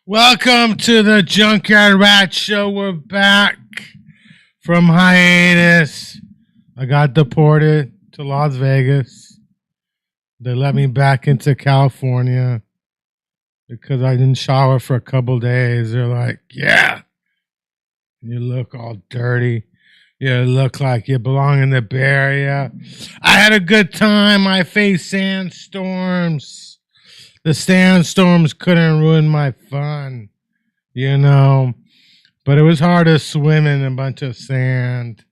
Welcome to the Junkyard Rat Show. We're back from hiatus. I got deported to Las Vegas. They let me back into California because I didn't shower for a couple days. They're like, yeah, you look all dirty. You look like you belong in the Bay Area. I had a good time. I faced sandstorms. The sandstorms couldn't ruin my fun, you know. But it was hard to swim in a bunch of sand.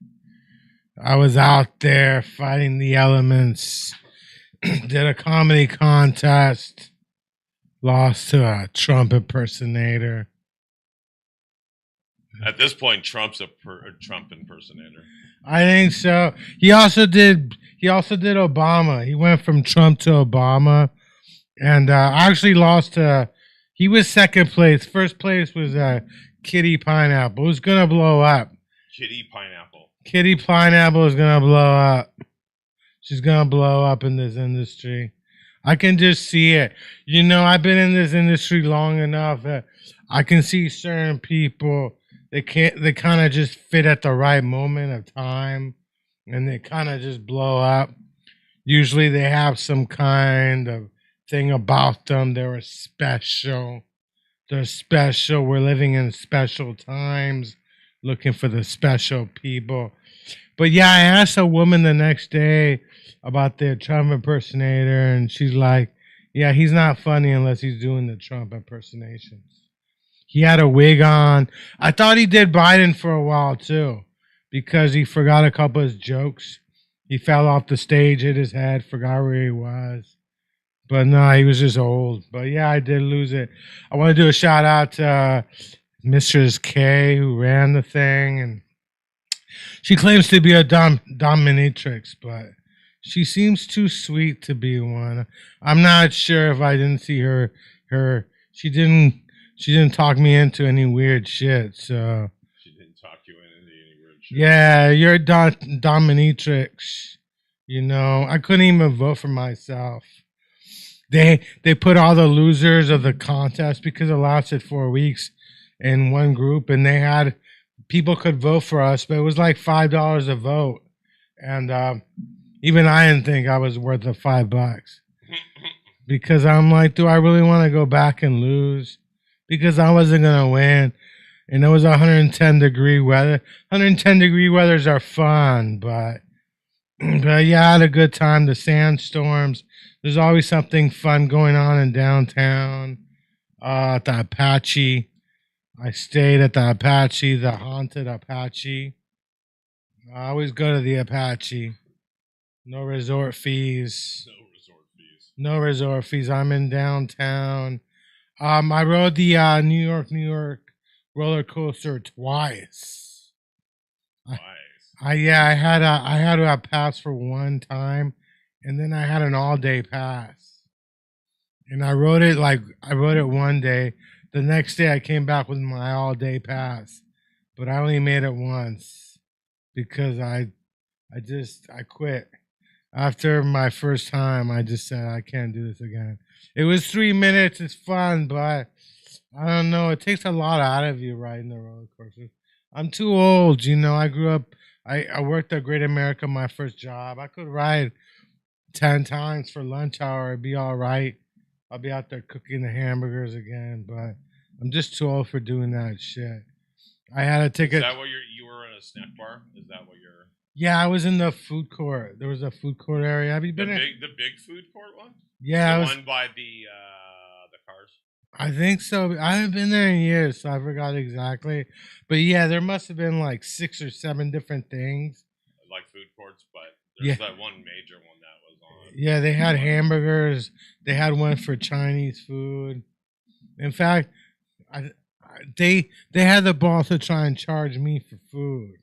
I was out there fighting the elements. Did a comedy contest. Lost to a Trump impersonator. At this point, Trump's a Trump impersonator. I think so. He also did Obama. He went from Trump to Obama. And I actually lost to, he was second place. First place was Kitty Pineapple. Who's going to blow up? Kitty Pineapple. Kitty Pineapple is going to blow up. She's going to blow up in this industry. I can just see it. You know, I've been in this industry long enough that I can see certain people, they kind of just fit at the right moment of time. And they kind of just blow up. Usually they have some kind of thing about them. They're special. They're special. We're living in special times, looking for the special people. But yeah, I asked a woman the next day about the Trump impersonator, and she's like, yeah, he's not funny unless he's doing the Trump impersonations. He had a wig on. I thought he did Biden for a while too, because he forgot a couple of his jokes. He fell off the stage, hit his head, forgot where he was. But no, he was just old. But yeah, I did lose it. I want to do a shout out to Mrs. K, who ran the thing, and she claims to be a dominatrix, but she seems too sweet to be one. I'm not sure if I didn't see her. She didn't talk me into any weird shit. So she didn't talk you into any weird shit. Yeah, you're a dominatrix. You know, I couldn't even vote for myself. They put all the losers of the contest because it lasted 4 weeks in one group, and they had people could vote for us, but it was like $5 a vote, and even I didn't think I was worth the $5 because I'm like, do I really want to go back and lose? Because I wasn't gonna win, and it was 110-degree weather. 110-degree weathers are fun, but yeah, I had a good time. The sandstorms. There's always something fun going on in downtown. At the Apache. I stayed at the Apache, the haunted Apache. I always go to the Apache. No resort fees. No resort fees. I'm in downtown. I rode the New York roller coaster twice. I had a pass for one time. And then I had an all-day pass. And I rode it one day. The next day I came back with my all-day pass. But I only made it once because I quit. After my first time, I just said I can't do this again. It was 3 minutes, it's fun, but I don't know, it takes a lot out of you riding the roller coaster. I'm too old, you know. I grew up I worked at Great America, my first job. I could ride 10 times for lunch hour, it'd be all right. I'll be out there cooking the hamburgers again. But I'm just too old for doing that shit. I had a Is ticket. that what you were in a snack bar? Is that what you're Yeah, I was in the food court. There was a food court area. Have you been in? the big food court one? Yeah, The one by the cars. I think so. I haven't been there in years, so I forgot exactly. But yeah, there must have been like 6 or 7 different things. Like food courts, but there's Yeah. that one major one that was on. Yeah, they had hamburgers. They had one for Chinese food. In fact, they had the balls to try and charge me for food.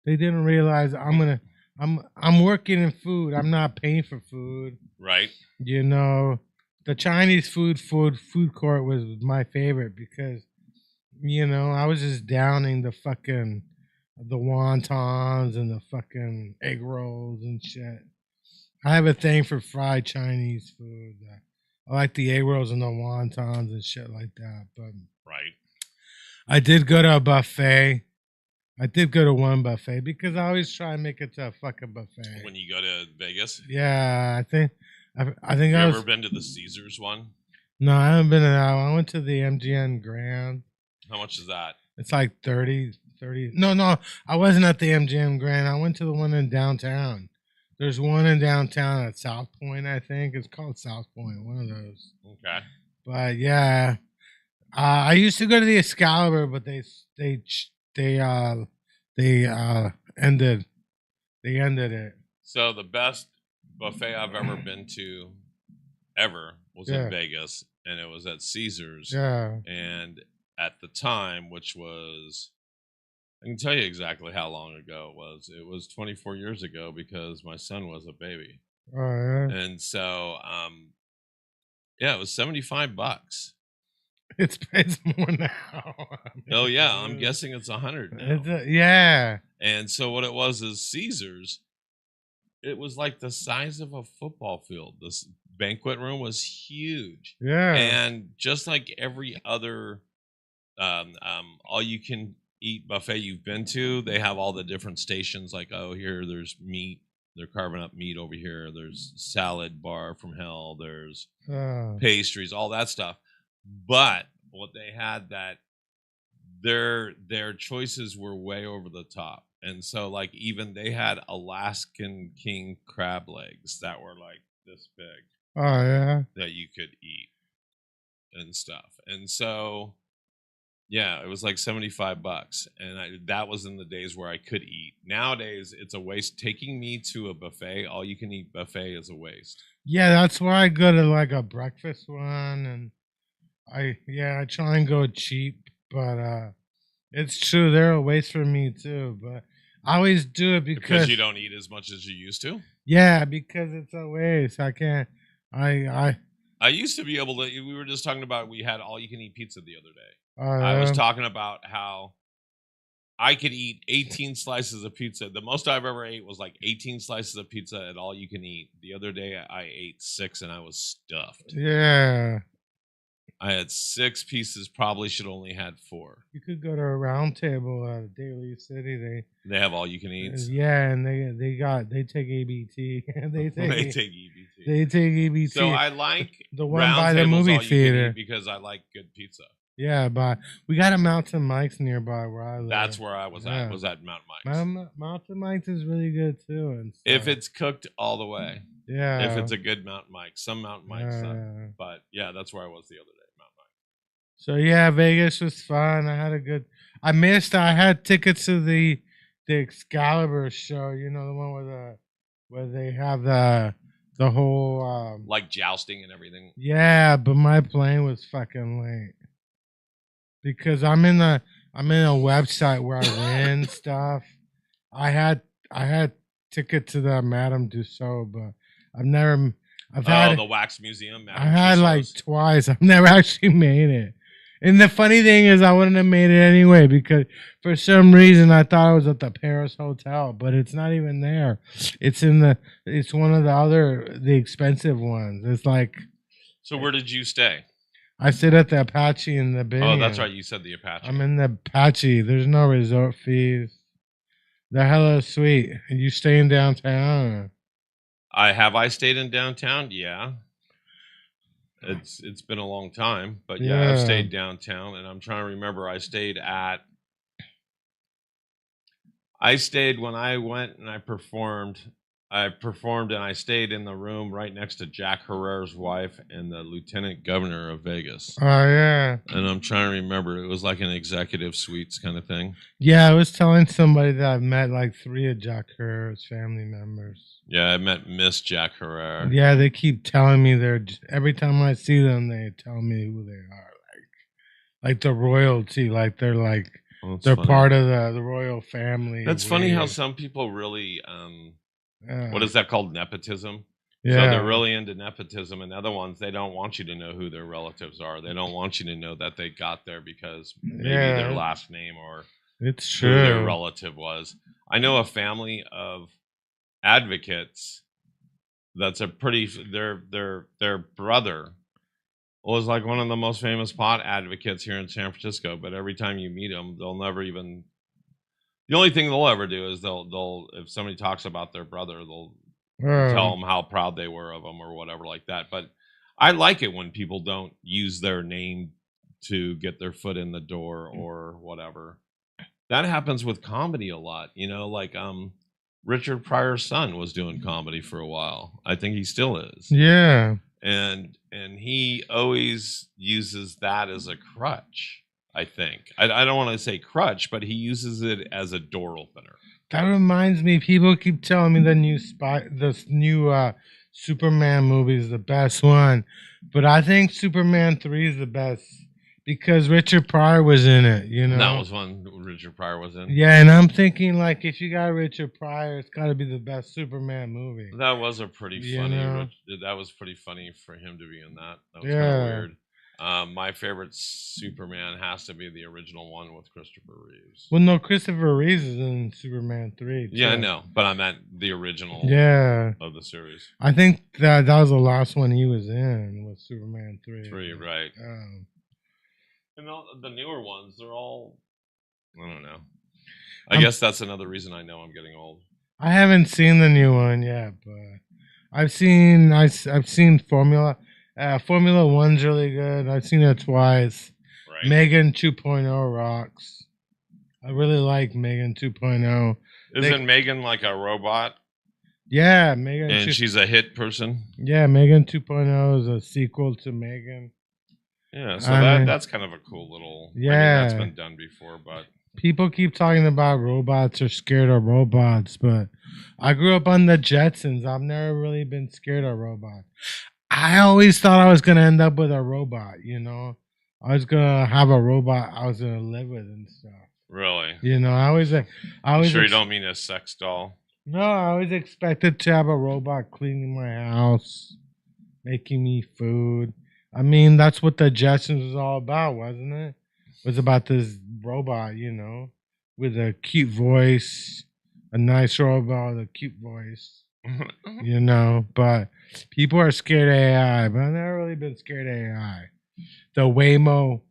They didn't realize I'm working in food. I'm not paying for food. Right. You know, the Chinese food court was my favorite because I was just downing the wontons and the fucking egg rolls and shit. I have a thing for fried Chinese food. I like the egg rolls and the wontons and shit like that. But Right. I did go to a buffet. I did go to one buffet because I always try and make it to a fucking buffet. When you go to Vegas? Yeah, I think You I was. ever been to the Caesars one? No, I haven't been to that one. I went to the MGM Grand. How much is that? It's like 30. No, I wasn't at the MGM Grand. I went to the one in downtown. There's one in downtown at South Point, I think. It's called South Point, one of those. Okay. But yeah, I used to go to the Excalibur, but they ended it. So the best buffet I've ever been to ever was in Vegas, and it was at Caesars. Yeah. And at the time, which was, I can tell you exactly how long ago it was. It was 24 years ago because my son was a baby. Oh yeah. And so, yeah, it was $75. It's more now. Oh yeah, I'm guessing it's 100 now. Yeah. And so what it was is Caesars. It was like the size of a football field. This banquet room was huge. Yeah. And just like every other all you can eat buffet you've been to, they have all the different stations, like, oh, here there's meat. They're carving up meat over here. There's salad bar from hell. There's pastries, all that stuff. But what they had that their choices were way over the top. And so like even they had Alaskan king crab legs that were like this big. Oh yeah. That you could eat and stuff. And so yeah, it was like $75. And that was in the days where I could eat. Nowadays it's a waste. Taking me to a buffet, all you can eat buffet is a waste. Yeah, that's why I go to like a breakfast one, and I try and go cheap, but it's true, they're a waste for me too. But I always do it because you don't eat as much as you used to. Yeah, because it's a waste. I can't. I used to be able to. We were just talking about we had all you can eat pizza the other day. Yeah. I was talking about how I could eat 18 slices of pizza. The most I've ever ate was like 18 slices of pizza at all you can eat. The other day I ate 6 and I was stuffed. Yeah. I had 6 pieces, probably should only had 4. You could go to a round table at Daly City. They have all you can eat. Yeah, and they take ABT. they take EBT. They take EBT. So I like the one by the movie theater because I like good pizza. Yeah, but we got a Mountain Mike's nearby where I live. That's where I was at. Was at Mountain Mike's. Mountain Mike's is really good too. And if it's cooked all the way. Yeah. If it's a good Mountain Mike's. Some Mountain Mike's. But yeah, that's where I was the other day. So yeah, Vegas was fun. I had tickets to the Excalibur show, the one where they have the whole like jousting and everything. Yeah, but my plane was fucking late. Because I'm in a website where I win stuff. I had ticket to the Madame Tussauds, but I've had the Wax Museum. I had like twice. I've never actually made it. And the funny thing is, I wouldn't have made it anyway because for some reason I thought I was at the Paris Hotel, but it's not even there. It's one of the expensive ones. It's like. So where did you stay? I stayed at the Apache in the Binion. Oh, that's right. You said the Apache. I'm in the Apache. There's no resort fees. They're hella sweet. And you stay in downtown? I stayed in downtown? Yeah. it's been a long time, but yeah, I've Yeah. stayed downtown, and I'm trying to remember. I stayed when I went and I performed. I performed and I stayed in the room right next to Jack Herrera's wife and the lieutenant governor of Vegas. Oh yeah. And I'm trying to remember. It was like an executive suites kind of thing. Yeah, I was telling somebody that I've met like 3 of Jack Herrera's family members. Yeah, I met Miss Jack Herrera. Yeah, they keep telling me every time I see them, they tell me who they are. Like the royalty, like they're they're funny. part of the royal family. That's funny how weird. some people really Yeah. what is that called? Nepotism. Yeah. So they're really into nepotism, and other ones they don't want you to know who their relatives are. They don't want you to know that they got there because maybe their last name or it's who true. their relative was. I know a family of advocates that's a pretty their brother was like one of the most famous pot advocates here in San Francisco, but every time you meet them, they'll never even. The only thing they'll ever do is they'll if somebody talks about their brother, they'll tell them how proud they were of them or whatever like that. But I like it when people don't use their name to get their foot in the door or whatever. That happens with comedy a lot, like Richard Pryor's son was doing comedy for a while. I think he still is. Yeah. And he always uses that as a crutch. I think I don't want to say crutch, but he uses it as a door opener. That reminds me, people keep telling me the new Superman movie is the best one, but I think Superman 3 is the best because Richard Pryor was in it. That was one Richard Pryor was in. Yeah, and I'm thinking like if you got Richard Pryor, it's got to be the best Superman movie. That was a pretty funny. That was pretty funny for him to be in that. That was kind of weird. My favorite Superman has to be the original one with Christopher Reeves. Well, no, Christopher Reeves is in Superman 3. Too. Yeah, I know, but I meant the original. Of the series. I think that was the last one he was in was Superman 3. 3, right? And all the newer ones, they're all. I don't know. I guess that's another reason I know I'm getting old. I haven't seen the new one yet, but I've seen Formula. Formula 1's really good. I've seen it twice. Right. Megan 2.0 rocks. I really like Megan 2.0. Isn't Megan like a robot? Yeah, Megan. And she's a hit person? Yeah, Megan 2.0 is a sequel to Megan. Yeah, so that's kind of a cool little... Yeah. that's been done before, but... People keep talking about robots or scared of robots, but I grew up on the Jetsons. I've never really been scared of robots. I always thought I was going to end up with a robot, I was going to have a robot I was going to live with and stuff. Really? I always sure you don't mean a sex doll? No, I always expected to have a robot cleaning my house, making me food. I mean, that's what the Jetsons was all about, wasn't it? It was about this robot, with a cute voice, a nice robot with a cute voice. But people are scared of AI, but I've never really been scared of AI. The Waymo,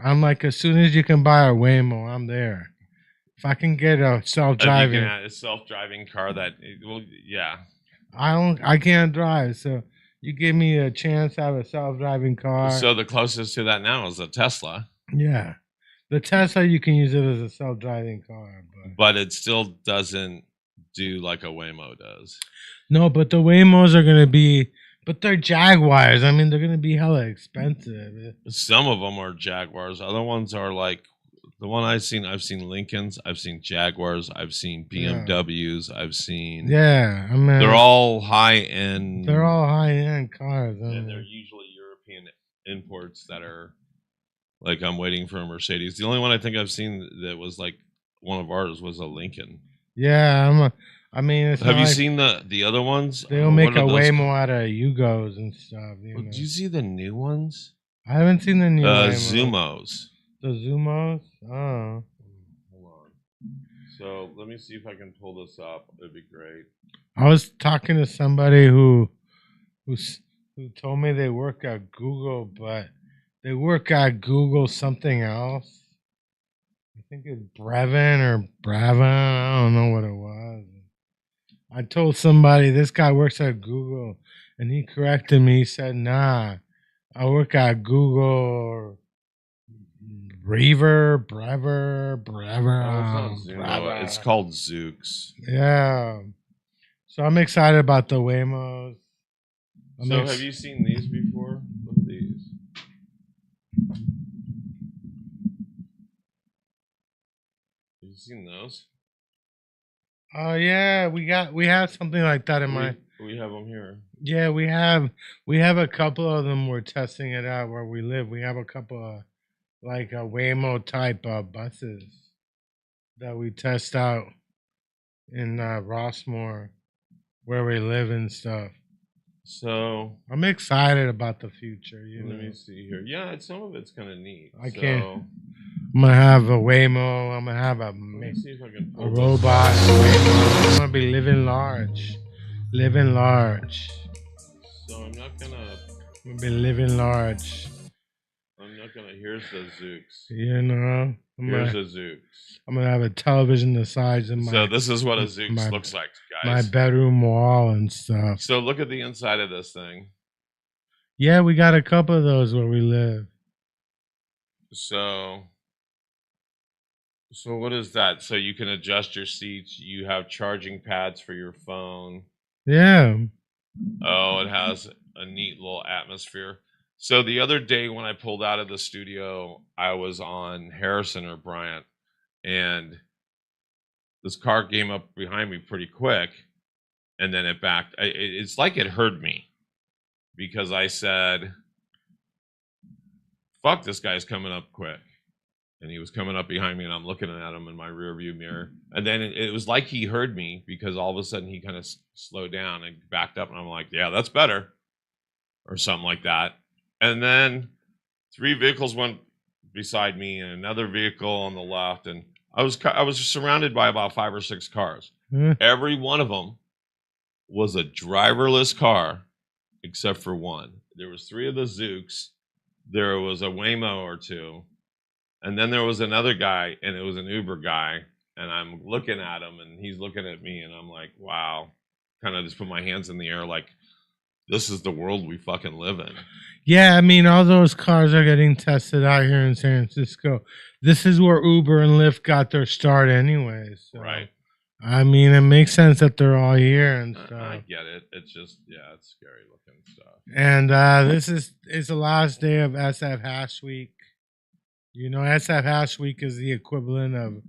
I'm like, as soon as you can buy a Waymo, I'm there. If I can get a self-driving, a self-driving car that, yeah. I can't drive, so you give me a chance to have a self-driving car. So the closest to that now is a Tesla. Yeah, the Tesla you can use it as a self-driving car, but it still doesn't do like a Waymo does. No, but the Waymos are gonna be, but they're Jaguars. I mean, they're gonna be hella expensive. Some of them are Jaguars. Other ones are like the one I've seen Lincolns, I've seen Jaguars, I've seen BMWs, I've seen. Yeah, I mean, they're all high end. They're all high end cars, and they're usually European imports that are like I'm waiting for a Mercedes. The only one I think I've seen that was like one of ours was a Lincoln. Yeah, have you seen the other ones? They'll make a Waymo out of Yugos and stuff. Did you see the new ones? I haven't seen the new Zumos. The Zumos? Oh. Hold on. So let me see if I can pull this up. It'd be great. I was talking to somebody who told me they work at Google, but they work at Google something else. I think it's Brevin or Bravin. I don't know what it was. I told somebody this guy works at Google, and he corrected me. He said, "Nah, I work at Google Brever. Oh, it's not Zumo. It's called Zooks. Yeah. So I'm excited about the Waymos. So have you seen these before? Look at these. Have you seen those? Oh yeah, we have something like that in my. We have them here. Yeah, we have a couple of them. We're testing it out where we live. We have a couple of like Waymo type buses that we test out in Rossmore where we live and stuff. So I'm excited about the future. Let me see here. Yeah, some of it's kind of neat. I can't. I'm gonna have a Waymo. I'm gonna have a see if I can a robot. I'm gonna be living large. Living large. So I'm gonna be living large. I'm not gonna. Here's the Zooks. You know. Here's a Zooks. I'm gonna have a television the size of my. So this is what a Zooks looks like, guys. My bedroom wall and stuff. So look at the inside of this thing. Yeah, we got a couple of those where we live. So what is that? So you can adjust your seats. You have charging pads for your phone. Yeah. Oh, it has a neat little atmosphere. So the other day when I pulled out of the studio, I was on Harrison or Bryant, and this car came up behind me pretty quick, and then it backed. It's like it heard me because I said, fuck, this guy's coming up quick. And he was coming up behind me, and I'm looking at him in my rear view mirror. And then it was like he heard me because all of a sudden he kind of slowed down and backed up. And I'm like, yeah, that's better. Or something like that. And then 3 vehicles went beside me and another vehicle on the left. And I was surrounded by about 5 or 6 cars. Every one of them was a driverless car except for one. There was 3 of the Zooks. There was a Waymo or 2. And then there was another guy, and it was an Uber guy. And I'm looking at him, and he's looking at me, and I'm like, wow. Kind of just put my hands in the air like, this is the world we fucking live in. Yeah, I mean, all those cars are getting tested out here in San Francisco. This is where Uber and Lyft got their start anyway. So. Right. I mean, it makes sense that they're all here and stuff. I get it. It's just, yeah, it's scary looking stuff. And this is the last day of SF Hash Week. You know, SF Hash Week is the equivalent of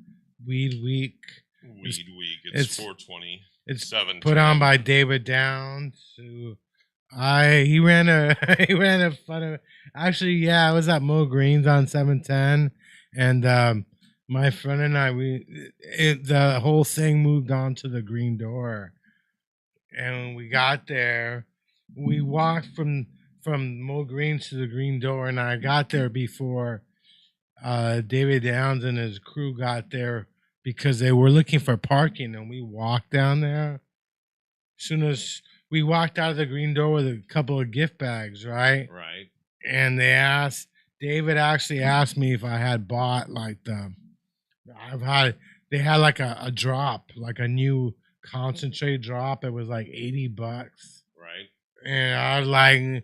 Weed Week. Weed Week. It's 420. It's 7 put on by David Downs. Who he ran a fun of. Actually, yeah, I was at Mo Green's on 710, and my friend and I the whole thing moved on to the Green Door, and when we got there, we walked from Mo Green's to the Green Door, and I got there before David Downs and his crew got there because they were looking for parking, and we walked down there. As soon as we walked out of the Green Door with a couple of gift bags, right? Right. And David actually asked me if I had bought like they had like a drop, like a new concentrate drop. It was like $80. Right. And I was like,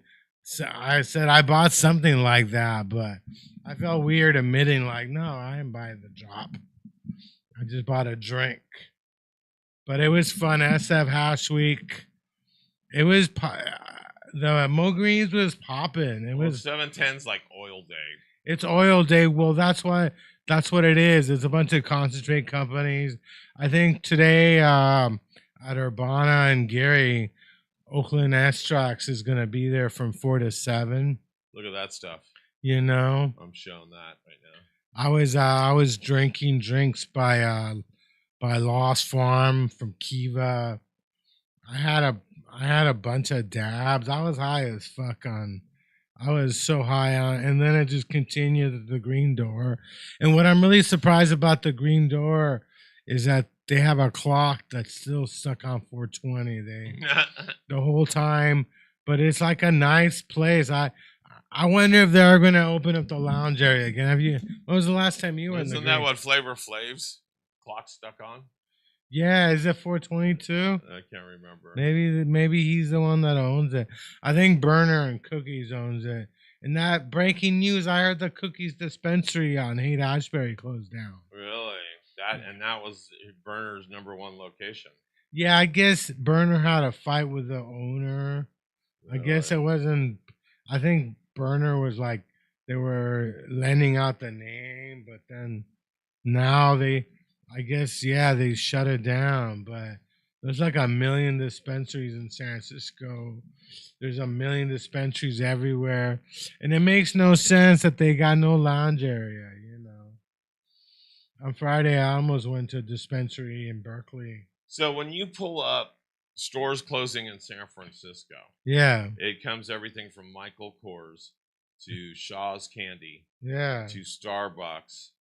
I said I bought something like that, but I felt weird admitting like, no, I didn't buy the drop. I just bought a drink. But it was fun. SF Hash Week. It was the Mo Greens was popping. It was 710's like oil day. It's oil day. Well, that's what it is. It's a bunch of concentrate companies. I think today at Urbana and Gary, Oakland Extracts is gonna be there from 4 to 7. Look at that stuff. You know, I'm showing that right now. I was drinking drinks by Lost Farm from Kiva. I had a bunch of dabs. I was high as fuck on. I was so high on, and then it just continued at the Green Door. And what I'm really surprised about the Green Door is that they have a clock that's still stuck on 420. The whole time, but it's like a nice place. I wonder if they're going to open up the lounge area again. When was the last time you were in the Isn't that what Flavor Flav's clock stuck on? Yeah, is it 422? I can't remember. Maybe he's the one that owns it. I think Burner and Cookies owns it. And that breaking news, I heard the Cookies dispensary on Haight Ashbury closed down. Really? That was Burner's #1 location. Yeah, I guess Burner had a fight with the owner. Really? I guess it wasn't. I think Burner was like they were lending out the name, but then now I guess, yeah, they shut it down. But there's like 1 million dispensaries in San Francisco. There's 1 million dispensaries everywhere, and it makes no sense that they got no lounge area. On Friday, I almost went to a dispensary in Berkeley. So when you pull up stores closing in San Francisco, Yeah, it comes everything from Michael Kors to Shaw's Candy yeah. to Starbucks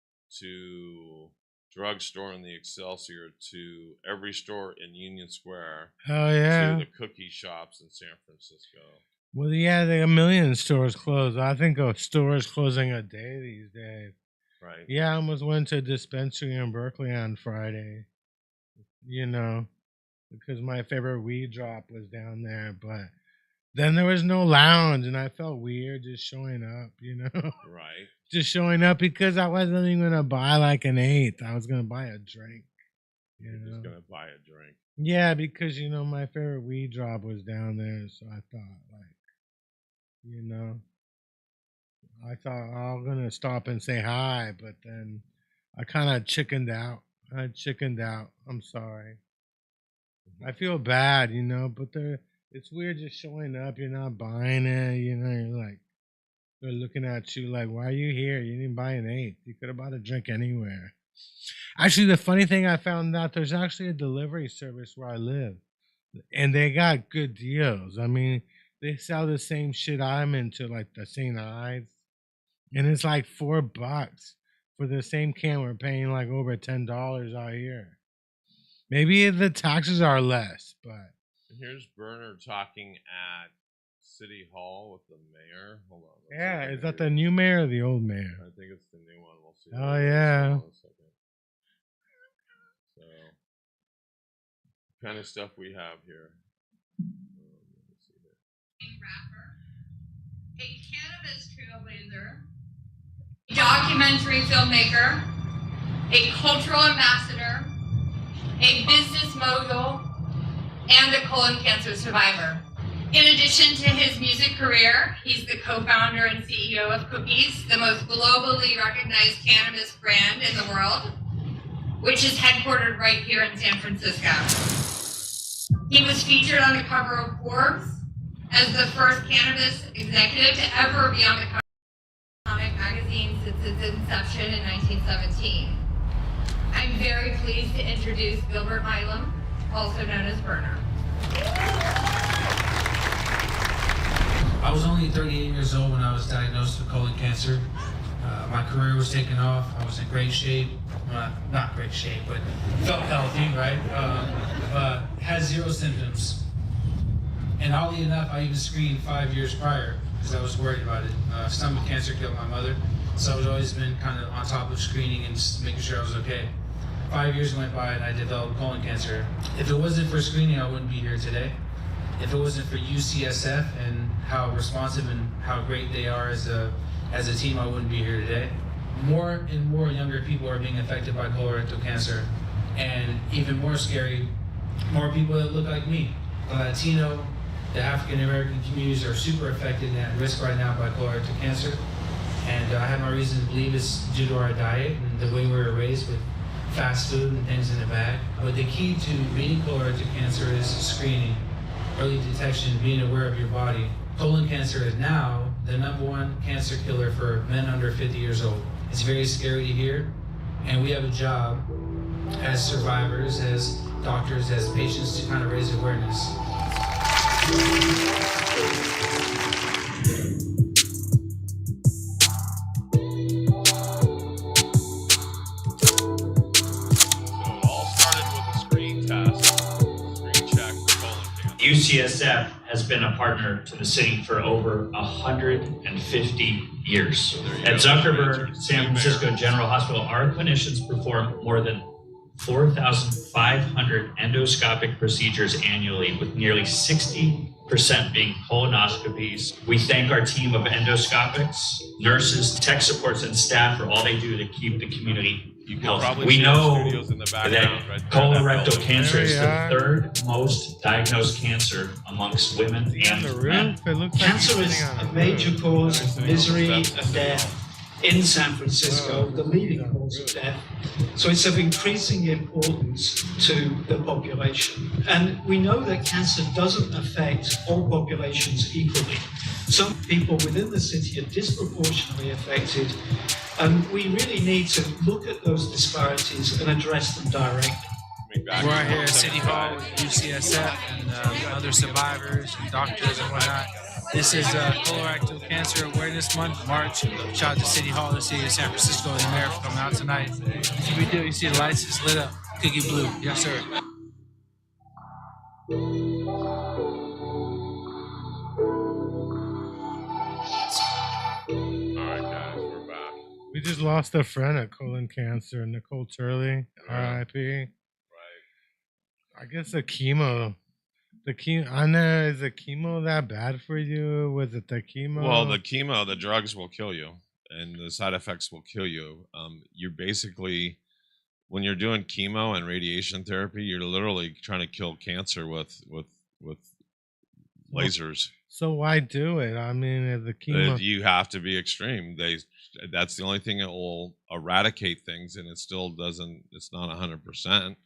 to drugstore in the Excelsior to every store in Union Square Oh yeah. to the cookie shops in San Francisco. Well, yeah, there are 1 million stores closed. I think a store is closing a day these days. Right. Yeah, I almost went to a dispensary in Berkeley on Friday. Because my favorite weed drop was down there, but then there was no lounge, and I felt weird just showing up. Right. Just showing up because I wasn't even gonna buy like an eighth. I was gonna buy a drink. You're just gonna buy a drink. Yeah, because my favorite weed drop was down there, so I thought I thought I'm gonna stop and say hi, but then I kind of chickened out. I'm sorry. I feel bad, but it's weird just showing up. You're not buying it, You're like they're looking at you like, why are you here? You didn't buy an eighth. You could have bought a drink anywhere. Actually, the funny thing I found out, there's actually a delivery service where I live, and they got good deals. I mean, they sell the same shit I'm into, like the St. Ives, and it's like $4 for the same can. We're paying like over $10 out here. Maybe the taxes are less, but here's Burner talking at City Hall with the mayor. Hold on. Yeah, is that the new mayor or the old mayor? I think it's the new one. We'll see. Oh yeah. So, kind of stuff we have here. A cannabis trailblazer, a documentary filmmaker, a cultural ambassador, a business mogul, and a colon cancer survivor. In addition to his music career, he's the co-founder and CEO of Cookies, the most globally recognized cannabis brand in the world, which is headquartered right here in San Francisco. He was featured on the cover of Forbes as the first cannabis executive to ever be on the cover of Comic magazine since its inception in 1917. I'm very pleased to introduce Gilbert Milam, also known as Burner. I was only 38 years old when I was diagnosed with colon cancer. My career was taking off. I was in great shape. Well, not great shape, but felt healthy, right? Had 0 symptoms. And oddly enough, I even screened 5 years prior because I was worried about it. Stomach cancer killed my mother, so I've always been kind of on top of screening and just making sure I was okay. 5 years went by and I developed colon cancer. If it wasn't for screening, I wouldn't be here today. If it wasn't for UCSF and how responsive and how great they are as a team, I wouldn't be here today. More and more younger people are being affected by colorectal cancer, and even more scary, more people that look like me. The Latino, the African American communities are super affected and at risk right now by colorectal cancer. And I have my reason to believe it's due to our diet and the way we were raised with fast food and things in a bag. But the key to beating colorectal cancer is screening, early detection, being aware of your body. Colon cancer is now the #1 cancer killer for men under 50 years old. It's very scary to hear, and we have a job as survivors, as doctors, as patients to kind of raise awareness. UCSF has been a partner to the city for over 150 years. At Zuckerberg San Francisco General Hospital, our clinicians perform more than 4,500 endoscopic procedures annually with nearly 60 being colonoscopies. We thank our team of endoscopics, nurses, tech supports, and staff for all they do to keep the community healthy. We know that colorectal cancer is the third most diagnosed cancer amongst women and men. Cancer is a major cause of misery and death in San Francisco, the leading cause of death. So it's of increasing importance to the population. And we know that cancer doesn't affect all populations equally. Some people within the city are disproportionately affected, and we really need to look at those disparities and address them directly. We're here at City Hall with UCSF and other survivors and doctors and whatnot. This is Colorectal Cancer Awareness Month, March. Shout out to City Hall, the city of San Francisco, and the mayor for coming out tonight. What we do, you see the lights is lit up. Cookie blue. Yes, sir. Alright, guys, we're back. We just lost a friend at colon cancer, Nicole Turley, R.I.P. Right. I guess the chemo. Anna, is the chemo that bad for you? Was it the chemo? Well, the chemo, the drugs will kill you, and the side effects will kill you. You're basically, when you're doing chemo and radiation therapy, you're literally trying to kill cancer with lasers. So why do it? I mean, if the chemo. You have to be extreme. That's the only thing that will eradicate things, and it still doesn't. It's not 100%,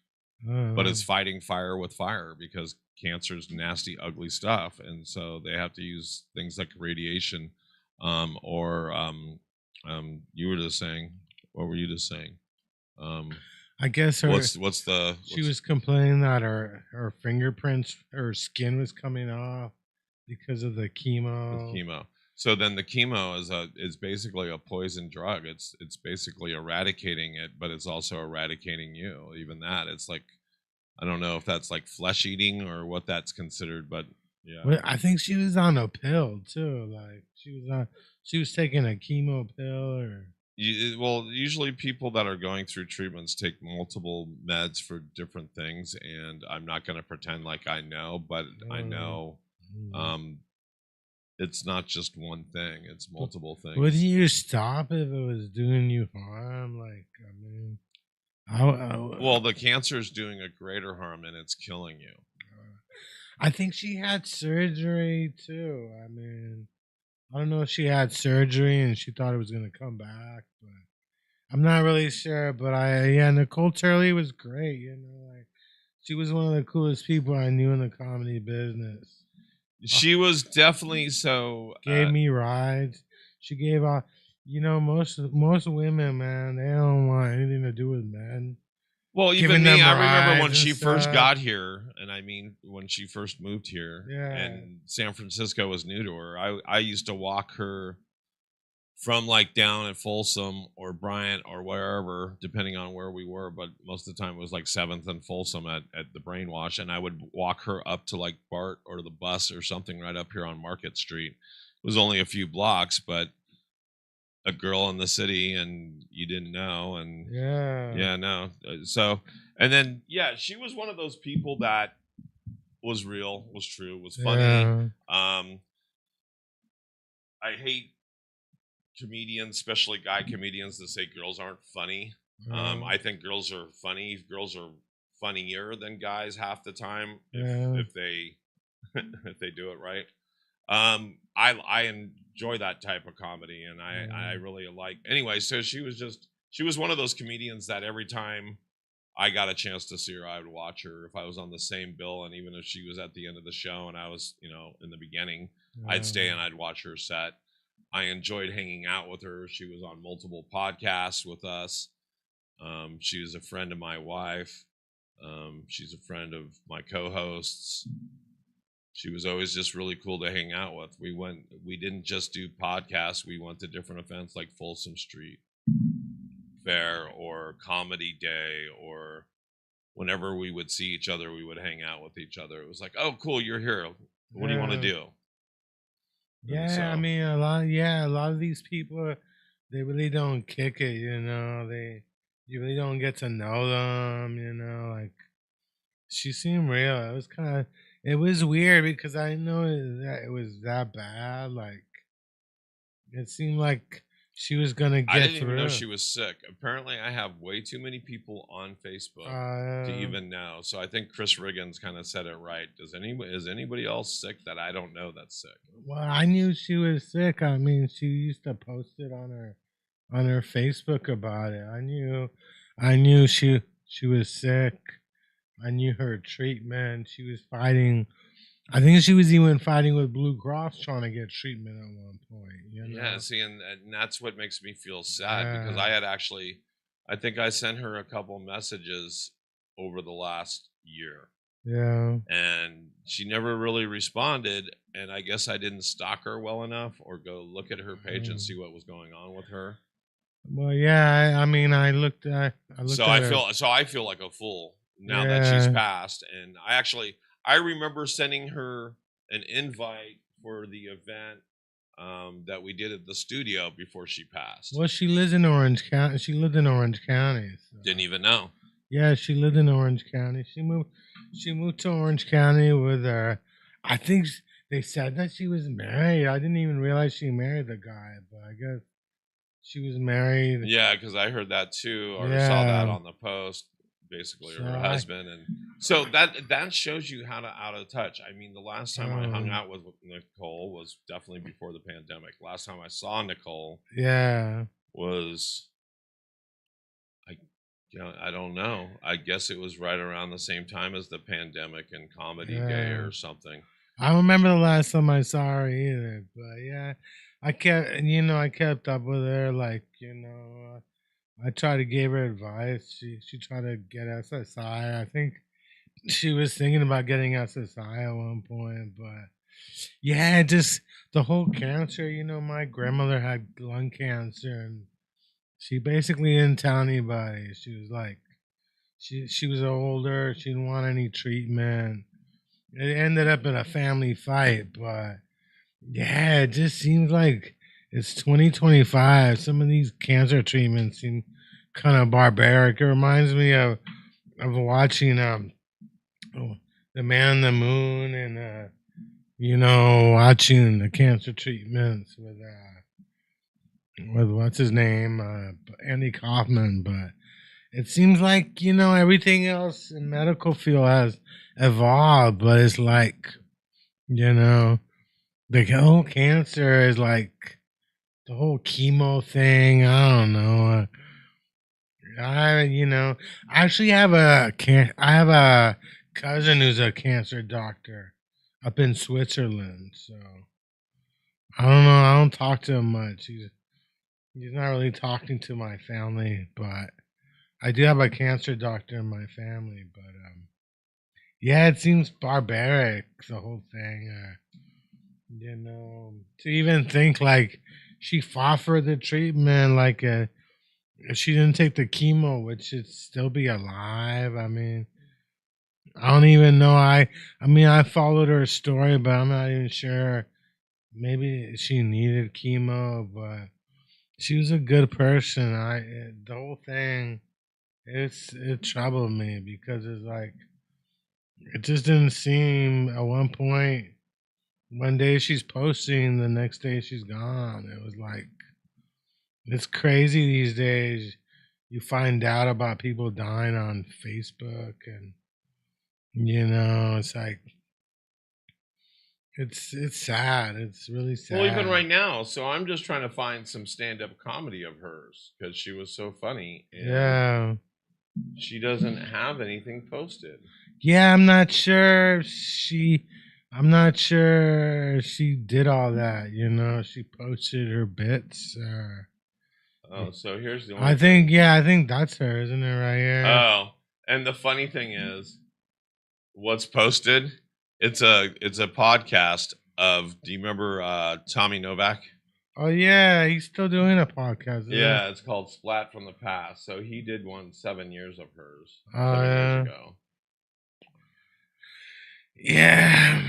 but it's fighting fire with fire because cancer is nasty, ugly stuff, and so they have to use things like radiation, or you were just saying. What were you just saying? I guess what's she was complaining that her fingerprints, her skin was coming off because of the chemo. So then the chemo is basically a poison drug. It's basically eradicating it, but it's also eradicating you. Even that, it's like, I don't know if that's like flesh eating or what that's considered, but yeah. Well, I think she was on a pill too. Like she was taking a chemo pill or. Well, usually people that are going through treatments take multiple meds for different things, and I'm not going to pretend like I know, but I know it's not just one thing; it's multiple things. Wouldn't you stop if it was doing you harm? Like, I mean, well, the cancer is doing a greater harm, and it's killing you. I think she had surgery too. I mean, I don't know if she had surgery and she thought it was going to come back, but I'm not really sure. But Nicole Turley was great. You know, like she was one of the coolest people I knew in the comedy business. She was definitely so. Gave me rides. She gave out. You know, most women, man, they don't want anything to do with men. Well, even me, I remember when she first got here, and I mean, when she first moved here, and San Francisco was new to her. I used to walk her from like down at Folsom or Bryant or wherever, depending on where we were, but most of the time it was like 7th and Folsom at the Brainwash, and I would walk her up to like BART or the bus or something right up here on Market Street. It was only a few blocks, but a girl in the city and you didn't know, and no. So, and then she was one of those people that was real, was true, was funny. I hate comedians, especially guy comedians, that say girls aren't funny. I think girls are funny. Girls are funnier than guys half the time if they if they do it right. I enjoy that type of comedy, and I really like. Anyway, so she was one of those comedians that every time I got a chance to see her, I would watch her if I was on the same bill, and even if she was at the end of the show and I was, in the beginning, I'd stay and I'd watch her set. I enjoyed hanging out with her. She was on multiple podcasts with us. She was a friend of my wife. She's a friend of my co-hosts. She was always just really cool to hang out with. We didn't just do podcasts. We went to different events like Folsom Street Fair or Comedy Day, or whenever we would see each other, we would hang out with each other. It was like, oh, cool, you're here. What do you want to do? Yeah, I mean, a lot of these people, they really don't kick it, you really don't get to know them, like, she seemed real. It was kind of, it was weird because I didn't know that it was that bad. Like it seemed like she was gonna I get didn't even know through. she was sick. Apparently, I have way too many people on Facebook to Uh, even know. So I think Chris Riggins kind of said it right. Is anybody else sick that I don't know that's sick? well, I knew she was sick. I mean, she used to post it on her Facebook about it. I knew she was sick. I knew her treatment. She was fighting. I think she was even fighting with Blue Cross trying to get treatment at one point. You know? Yeah, see, and that's what makes me feel sad because I had actually, I think I sent her a couple messages over the last year. Yeah. And she never really responded. And I guess I didn't stalk her well enough or go look at her page and see what was going on with her. Well, yeah. I mean, I looked. I looked. So at I feel like a fool now that she's passed. And I remember sending her an invite for the event that we did at the studio before she passed. Well, she lives in Orange County. She lived in Orange County. So. Didn't even know. Yeah, she lived in Orange County. She moved to Orange County with her. I think they said that she was married. I didn't even realize she married the guy, but I guess she was married. Yeah, because I heard that too, or saw that on the post. Basically, her husband, and so that shows you how out of touch. I mean, the last time I hung out with Nicole was definitely before the pandemic. Last time I saw Nicole, was I don't know. I guess it was right around the same time as the pandemic and Comedy Day or something. I don't remember the last time I saw her either, but yeah, I kept up with her. Like I tried to give her advice. She tried to get SSI. I think she was thinking about getting SSI at one point, but yeah, just the whole cancer. My grandmother had lung cancer, and she basically didn't tell anybody. She was like, she was older. She didn't want any treatment. It ended up in a family fight, but yeah, it just seems like it's 2025. Some of these cancer treatments seem kind of barbaric. It reminds me of watching The Man on the Moon and watching the cancer treatments with what's his name, Andy Kaufman. But it seems like everything else in medical field has evolved, but it's like the whole cancer is like the whole chemo thing. I don't know. I actually have I have a cousin who's a cancer doctor up in Switzerland. So I don't know. I don't talk to him much. He's not really talking to my family, but I do have a cancer doctor in my family. But yeah, it seems barbaric, the whole thing. To even think like she fought for the treatment, like if she didn't take the chemo, would she still be alive? I mean, I don't even know. I mean, I followed her story, but I'm not even sure. Maybe she needed chemo, but she was a good person. The whole thing, it troubled me because it's like it just didn't seem at one point. One day she's posting, the next day she's gone. It was like it's crazy these days. You find out about people dying on Facebook, and it's like it's sad. It's really sad. Well, even right now, so I'm just trying to find some stand-up comedy of hers because she was so funny. And she doesn't have anything posted. Yeah, I'm not sure she did all that. She posted her bits. So here's the. I think that's her, isn't it, right here? Oh, and the funny thing is, what's posted? It's a podcast of. Do you remember Tommy Novak? Oh yeah, he's still doing a podcast. Yeah, it's called Splat from the Past. So he did one 7 years of hers. 7 years ago. Yeah,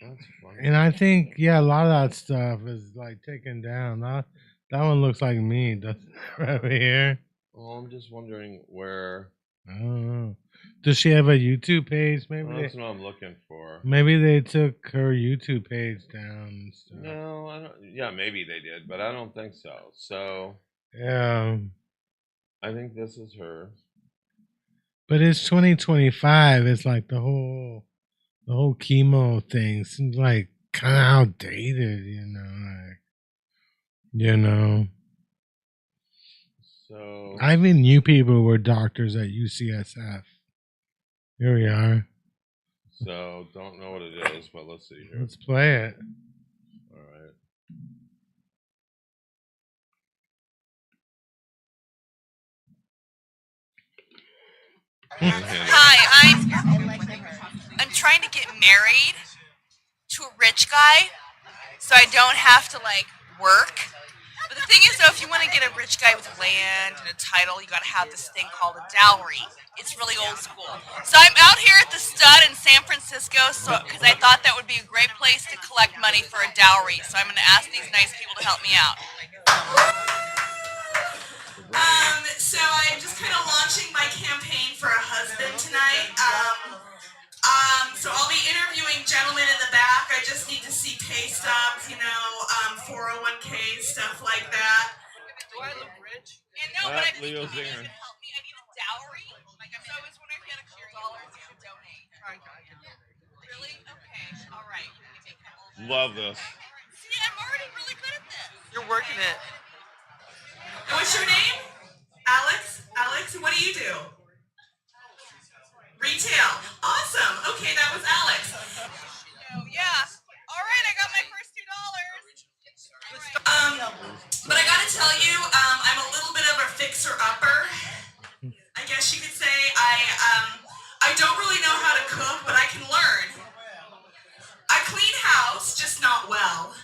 that's funny. And I think a lot of that stuff is like taken down. That one looks like me, doesn't it, right over here? Well, I'm just wondering where I don't know. Does she have a YouTube page? Well, that's what I'm looking for. Maybe they took her YouTube page down and stuff. No, I don't. Yeah, maybe they did, but I don't think so. So Yeah. I think this is her. But it's 2025. It's like the whole chemo thing seems like kind of outdated, So I even knew people who were doctors at UCSF. Here we are. So don't know what it is, but let's see here. Let's play it. All right. Hi, I'm trying to get married to a rich guy, so I don't have to work. But the thing is, though, if you want to get a rich guy with land and a title, you got to have this thing called a dowry. It's really old school. So I'm out here at the Stud in San Francisco, because I thought that would be a great place to collect money for a dowry. So I'm going to ask these nice people to help me out. So I'm just kind of launching my campaign for a husband tonight. So I'll be interviewing gentlemen in the back. I just need to see pay stubs, 401k, stuff like that. Do I look rich? And no, but I think you can help me. I need a dowry. So I was wondering if you had a couple dollars you could donate. Really? Okay. All right. Love this. See, I'm already really good at this. You're working it. What's your name? Alex? Alex, what do you do? Retail. Awesome. Okay, that was Alex. Yeah. All right, I got my first $2. But I gotta tell you, I'm a little bit of a fixer-upper. I guess you could say I don't really know how to cook, but I can learn. I clean house, just not well.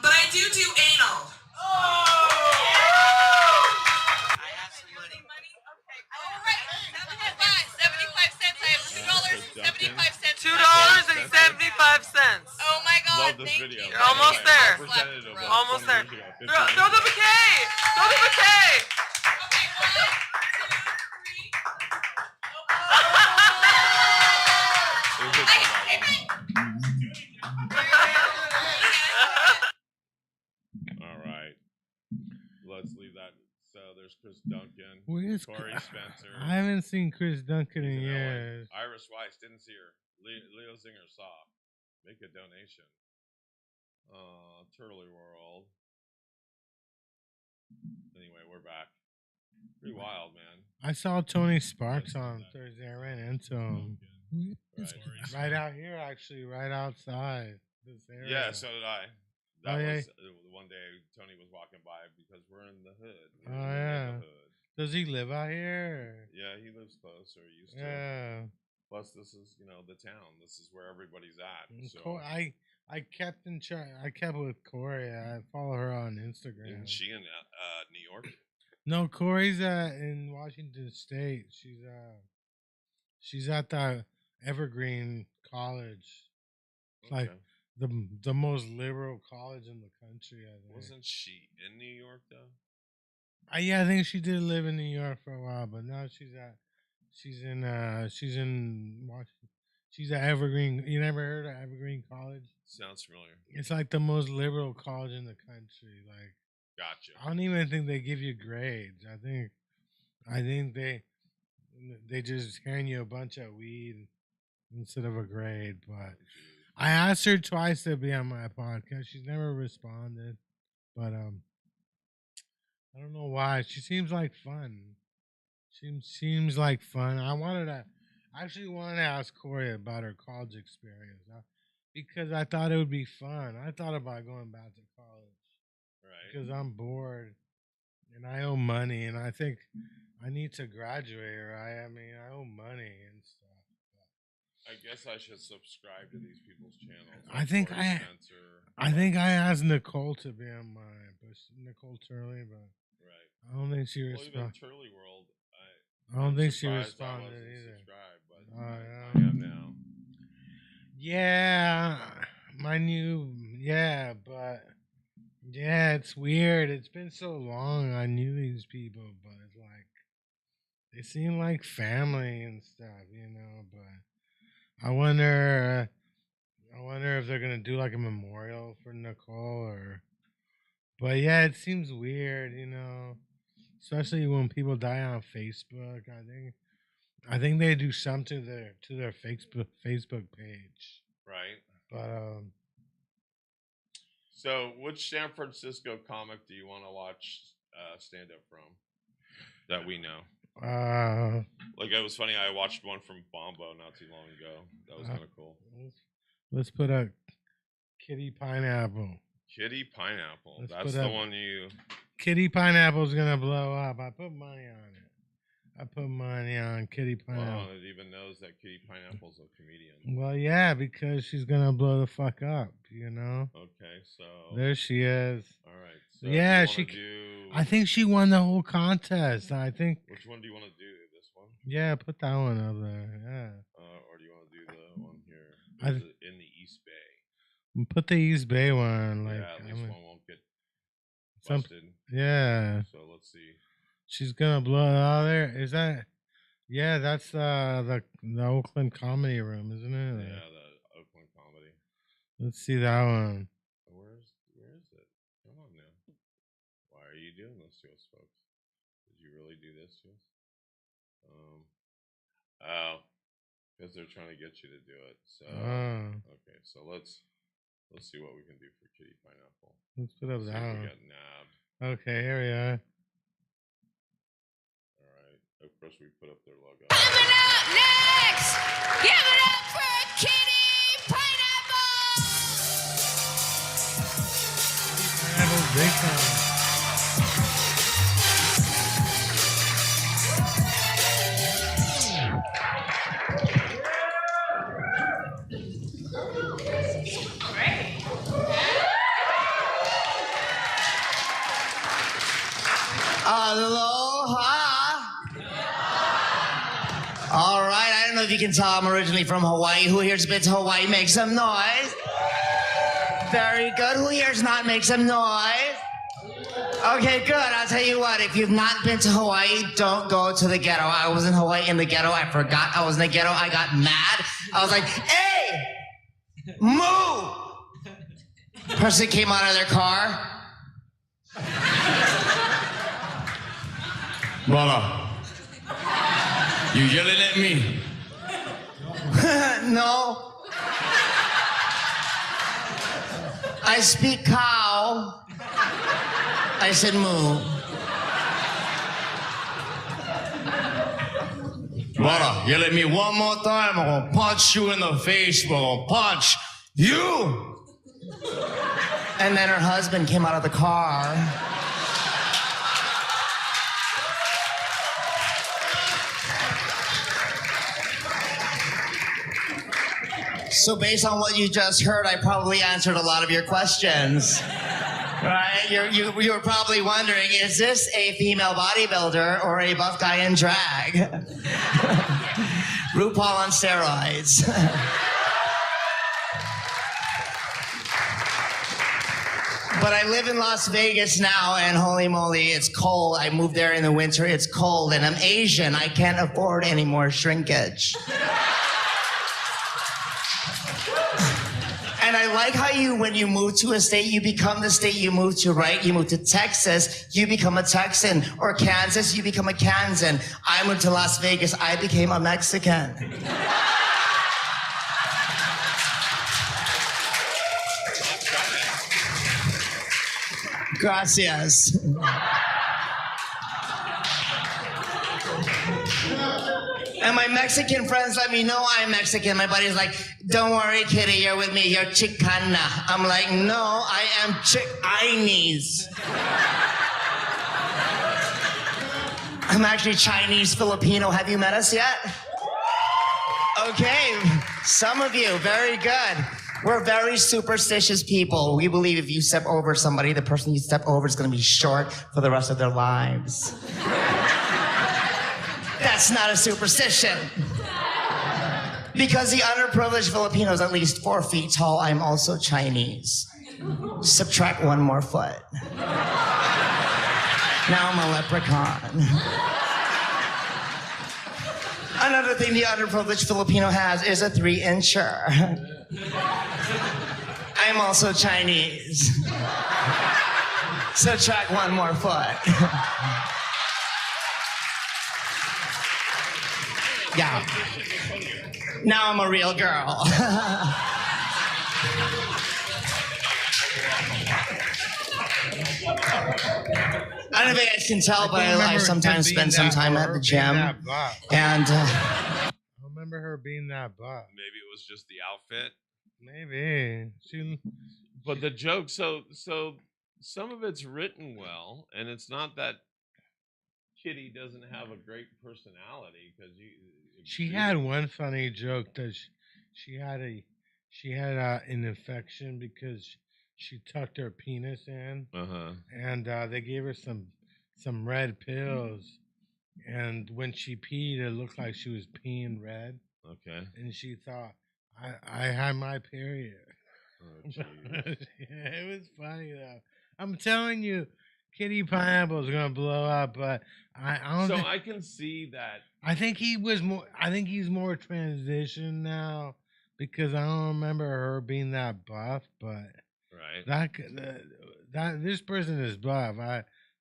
But I do anal. $2.75. Oh my God! Love this thank video. you. You're almost there. Representative of Almost 20 there. years ago, 50 Throw years the ago. bouquet. Throw the bouquet. Okay, 1, 2, 3. Is it all right. Let's leave that. So there's Chris Duncan, Where's Corey Spencer. I haven't seen Chris Duncan in He's in LA. years. Iris Weiss, didn't see her. Leo Zinger saw. Make a donation. Turley World. Anyway, we're back. Pretty wild, man. I saw Tony Sparks on Thursday. I ran into him. Right. Right out here, actually, right outside this area. Yeah, so did I. That Oh, yeah. was one day Tony was walking by because we're in the hood. Oh, yeah. Does he live out here? Yeah, he lives close, or he used to. Yeah. Plus, this is the town. This is where everybody's at. So I kept I kept with Corey. I follow her on Instagram. isn't she in New York? No, Corey's in Washington State. She's at the Evergreen College. It's like the most liberal college in the country, I think. Wasn't she in New York though? Yeah, I think she did live in New York for a while, but now she's in Washington. She's at Evergreen. You never heard of Evergreen College? Sounds familiar. It's like the most liberal college in the country. Like, Gotcha. I don't even think they give you grades. I think they just hand you a bunch of weed instead of a grade. But I asked her twice to be on my podcast. She's never responded. But I don't know why. She seems like fun. She seems like fun. I actually wanted to ask Corey about her college experience because I thought it would be fun. I thought about going back to college. Right. Because I'm bored and I owe money, and I think I need to graduate, right? I mean, I owe money and stuff. I guess I should subscribe to these people's channels. I think Corey Spencer. I think I asked Nicole to be on mine, but Nicole Turley, but Right. I don't think she Well, even responded. Turley World. I don't think she surprised I responded wasn't either. subscribed, but Oh, yeah. I am now. Yeah, but yeah, it's weird. It's been so long. I knew these people, but it's like they seem like family and stuff, you know. But I wonder if they're gonna do like a memorial for Nicole or. But yeah, it seems weird, you know, especially when people die on Facebook. I think they do something to their Facebook page. Right. But So, which San Francisco comic do you want to watch stand up from that we know? Like, it was funny. I watched one from Bombo not too long ago. That was kind of cool. Let's put a Kitty Pineapple. Kitty Pineapple. That's the one you. Kitty Pineapple's gonna blow up. I put money on it. I put money on Kitty Pineapple. Wow, it even knows that Kitty Pineapple's a comedian. Well, yeah, because she's gonna blow the fuck up, you know. Okay, so there she is. All right. So yeah, I think she won the whole contest. I think. Which one do you want to do? This one? Yeah, put that one up there. Yeah. Or do you want to do the one here in the East Bay? Put the East Bay one. Like, yeah, at least one won't get busted. Yeah. So let's see. She's gonna blow it out there. Is that? Yeah, that's the Oakland Comedy Room, isn't it? Yeah, the Oakland Comedy. Let's see that one. Where is it? Come on now. Why are you doing this to us, folks? Did you really do this to us? Oh, because they're trying to get you to do it. So okay, so let's see what we can do for Kitty Pineapple. Let's put up that one. We got nabbed. Okay, here we are. All right. Of course, we put up their logo. Coming up next, give it up for Kitty Pineapple. Pineapple's big time. Aloha. All right, I don't know if you can tell I'm originally from Hawaii. Who here's been to Hawaii? Make some noise. Very good. Who here's not? Make some noise. Okay, good. I'll tell you what, if you've not been to Hawaii, don't go to the ghetto. I was in Hawaii in the ghetto. I forgot I was in the ghetto. I got mad. I was like, hey, move. Person came out of their car. Brother, you yelling at me? No. I speak cow. I said moo. Brother, yell at me one more time, I'm gonna punch you in the face, I'm gonna punch you. And then her husband came out of the car. So based on what you just heard, I probably answered a lot of your questions. Right? You were probably wondering, is this a female bodybuilder or a buff guy in drag? RuPaul on steroids. But I live in Las Vegas now, and holy moly, it's cold. I moved there in the winter, it's cold, and I'm Asian. I can't afford any more shrinkage. And I like how when you move to a state, you become the state you move to, right? You move to Texas, you become a Texan. Or Kansas, you become a Kansan. I moved to Las Vegas, I became a Mexican. Gracias. And my Mexican friends let me know I'm Mexican. My buddy's like, don't worry, Kitty, you're with me. You're Chicana. I'm like, no, I am Chinese. I'm actually Chinese Filipino. Have you met us yet? Okay, some of you, very good. We're very superstitious people. We believe if you step over somebody, the person you step over is going to be short for the rest of their lives. That's not a superstition. Because the underprivileged Filipino is at least 4 feet tall, I'm also Chinese. Subtract 1 more foot. Now I'm a leprechaun. Another thing the underprivileged Filipino has is a 3-incher. I'm also Chinese. So track one more foot. Yeah. Now I'm a real girl. I don't know if you guys can tell, but I sometimes spend some time at the gym. And I remember her being that buff. Maybe it was just the outfit. Maybe. But the joke, so some of it's written well, and it's not that Kitty doesn't have a great personality because she had one funny joke that she had an infection because she tucked her penis in, and they gave her some red pills, and when she peed, it looked like she was peeing red. Okay. And she thought I had my period. Oh, it was funny though. I'm telling you, Kitty Pineapple is gonna blow up, but I don't. So I can see that. I think he's more transition now because I don't remember her being that buff, but right. That this person is buff.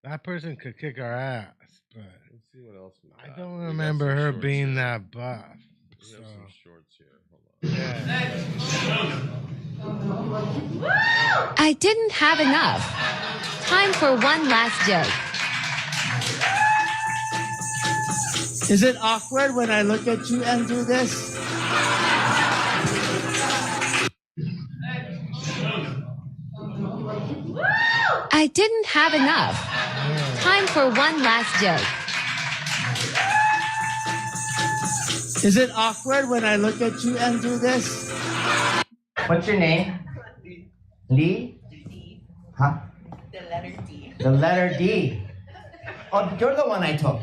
That person could kick our ass, but let's see what else we got. I don't remember her being here. that buff. We have some shorts here. Hold on. Yeah. I didn't have enough. Time for one last joke. is it awkward when I look at you and do this? I didn't have enough. Time for one last joke. Is it awkward when I look at you and do this? What's your name? Lee? Huh? The letter D. The letter D. Oh, you're the one I took.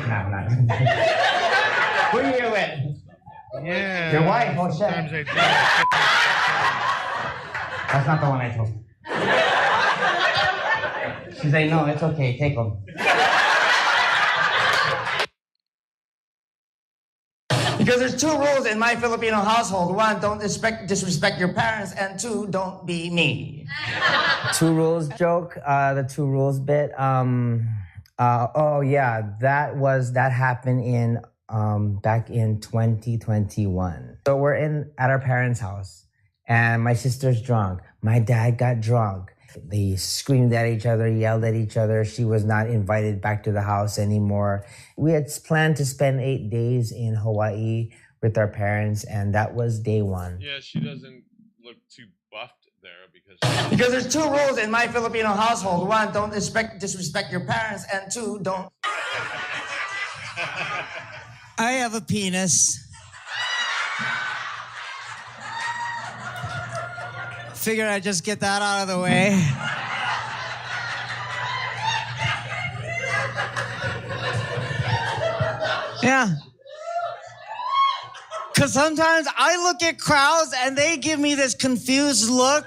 No, not. Who are you here with? Yeah. Your wife? Oh, shit. Sometimes they do. That's not the one I took. She's like, no, it's okay, take them. Because there's two rules in my Filipino household. One, don't disrespect your parents, and two, don't be me. Two rules joke, the two rules bit. Oh yeah, that happened in back in 2021. So we're at our parents' house, and my sister's drunk. My dad got drunk. They screamed at each other, yelled at each other. She was not invited back to the house anymore. We had planned to spend 8 days in Hawaii with our parents, and that was day one. Yeah, she doesn't look too buffed there because there's two rules in my Filipino household. One, don't disrespect your parents, and two, don't. I have a penis. Figured I'd just get that out of the way. Yeah. Because sometimes I look at crowds and they give me this confused look.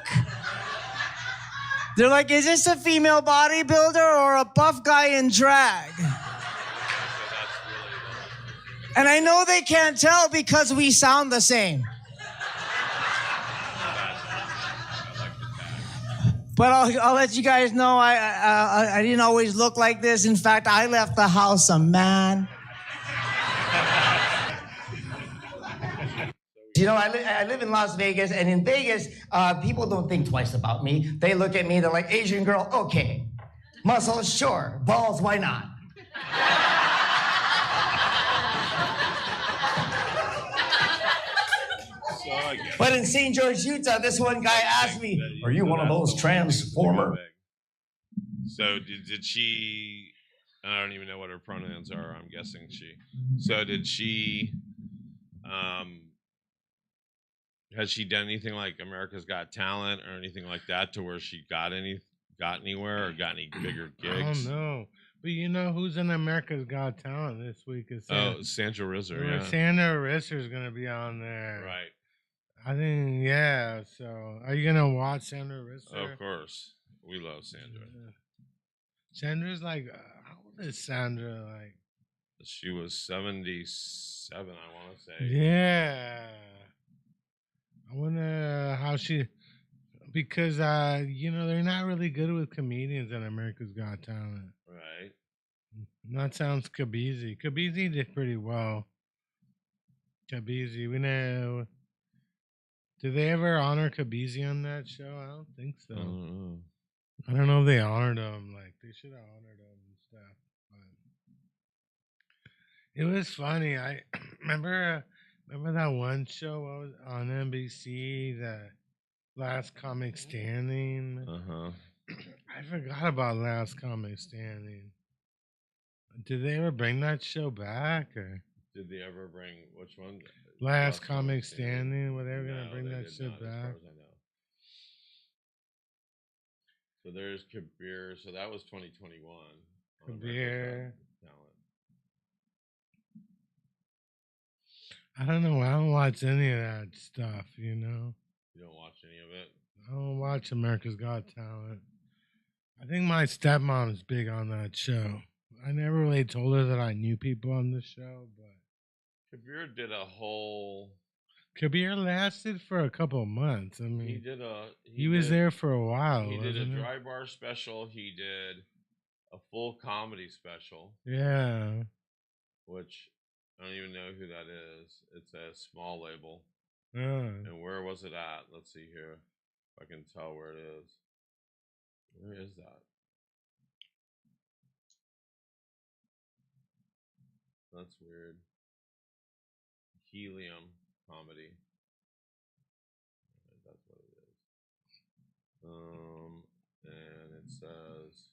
They're like, is this a female bodybuilder or a buff guy in drag? And I know they can't tell because we sound the same. But I'll let you guys know I didn't always look like this. In fact, I left the house a man. You know, I live in Las Vegas, and in Vegas, people don't think twice about me. They look at me, they're like, Asian girl, okay. Muscles, sure. Balls, why not? But in St. George, Utah, this one guy asked me, are you one of those transformer? So did she, I don't even know what her pronouns are, I'm guessing she. So did she, has she done anything like America's Got Talent or anything like that to where she got anywhere or got any bigger gigs? I don't know. But you know who's in America's Got Talent this week? Is Sandra Risser, yeah. Sandra Risser's going to be on there. Right. I think, yeah. So, are you going to watch Sandra Risser? Of course. We love Sandra. Sandra's like, how old is Sandra? Like, She was 77, I want to say. yeah. I wonder how she, because they're not really good with comedians on America's Got Talent. Right. And that sounds Kabizi. Kabizi did pretty well. Kabizi, we know. Did they ever honor Kabizi on that show? I don't think so. I don't know if they honored him. Like, they should have honored him and stuff. But it was funny. I remember that one show was on NBC, the Last Comic Standing. I forgot about Last Comic Standing. Did they ever bring that show back? Or? Did they ever bring which one? Last Comic Standing. Were they ever gonna bring that shit back? As far as I know. So there's Kabir. So that was 2021. Kabir. Talent. I don't know. I don't watch any of that stuff. You know. You don't watch any of it. I don't watch America's Got Talent. I think my stepmom's big on that show. I never really told her that I knew people on the show, but Kabir did a whole. Kabir lasted for a couple of months. I mean, he was there for a while. He did a wasn't he? dry bar special. He did a full comedy special. Yeah. Which I don't even know who that is. It's a small label. Yeah. And where was it at? Let's see here. If I can tell where it is. Where is that? That's weird. Helium comedy. That's what it is. And it says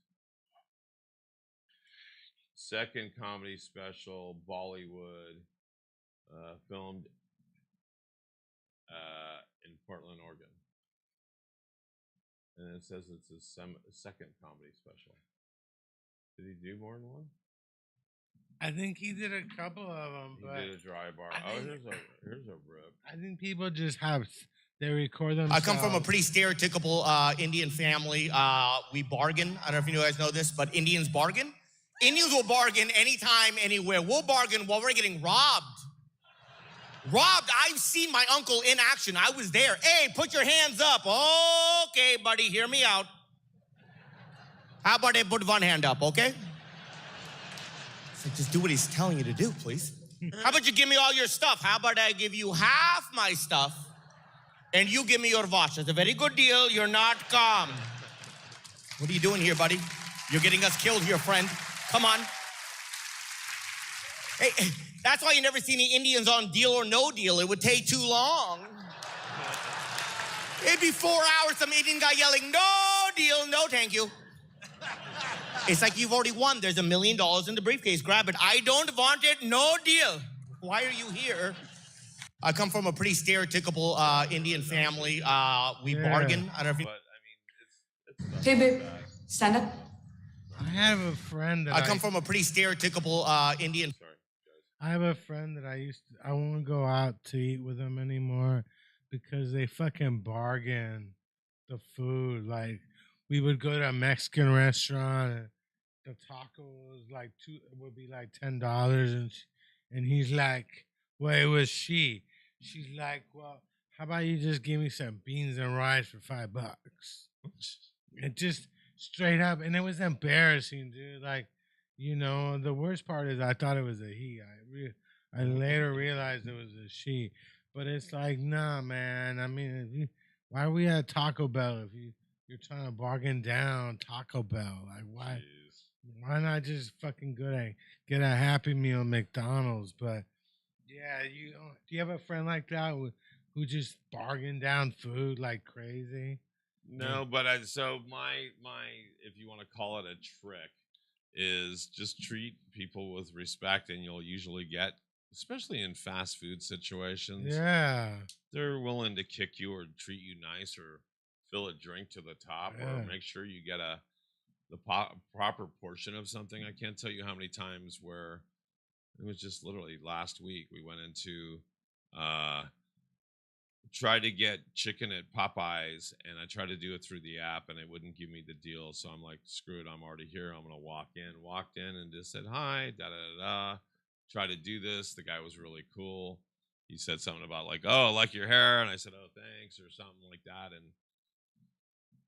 second comedy special, Bollywood, filmed in Portland, Oregon. And it says it's his second comedy special. Did he do more than one? I think he did a couple of them. He but did a dry bar. Here's a rip. I think people just they record them. I come from a pretty stereotypical Indian family. We bargain. I don't know if you guys know this, but Indians bargain. Indians will bargain anytime, anywhere. We'll bargain while we're getting robbed. Robbed. I've seen my uncle in action. I was there. Hey, put your hands up. Okay, buddy, hear me out. How about I put one hand up, okay? So just do what he's telling you to do, please. How about you give me all your stuff? How about I give you half my stuff and you give me your watch? That's a very good deal. You're not calm. What are you doing here, buddy? You're getting us killed here, friend. Come on. Hey, that's why you never see any Indians on Deal or No Deal. It would take too long. It'd be 4 hours, some Indian guy yelling, no deal, no thank you. It's like you've already won. There's $1 million in the briefcase. Grab it. I don't want it. No deal. Why are you here? I come from a pretty stereotypical Indian family. We bargain. I don't know if you... But, I mean, it's Hey, babe. Stand up. I have a friend that I come from a pretty stereotypical Indian... Sorry, guys. I have a friend that I won't go out to eat with them anymore because they fucking bargain the food. Like, we would go to a Mexican restaurant and the taco would be like $10 and he's like, well, it was she. She's like, well, how about you just give me some beans and rice for $5? It just straight up, and it was embarrassing, dude. Like, the worst part is I thought it was a he. I later realized it was a she. But it's like, nah, man. I mean, why are we at Taco Bell if you're trying to bargain down Taco Bell? Like, why? Jeez. Why not just fucking get a Happy Meal at McDonald's? But yeah, do you have a friend like that who just bargain down food like crazy? No, but my if you want to call it a trick, is just treat people with respect, and you'll usually get, especially in fast food situations. Yeah, they're willing to kick you or treat you nice or fill a drink to the top or make sure you get the proper portion of something. I can't tell you how many times where it was just literally last week we went into tried to get chicken at Popeyes, and I tried to do it through the app, and it wouldn't give me the deal. So I'm like, screw it, I'm already here. I'm gonna walk in. Walked in and just said hi, da da da da. Try to do this. The guy was really cool. He said something about like, oh, I like your hair, and I said, oh, thanks, or something like that, and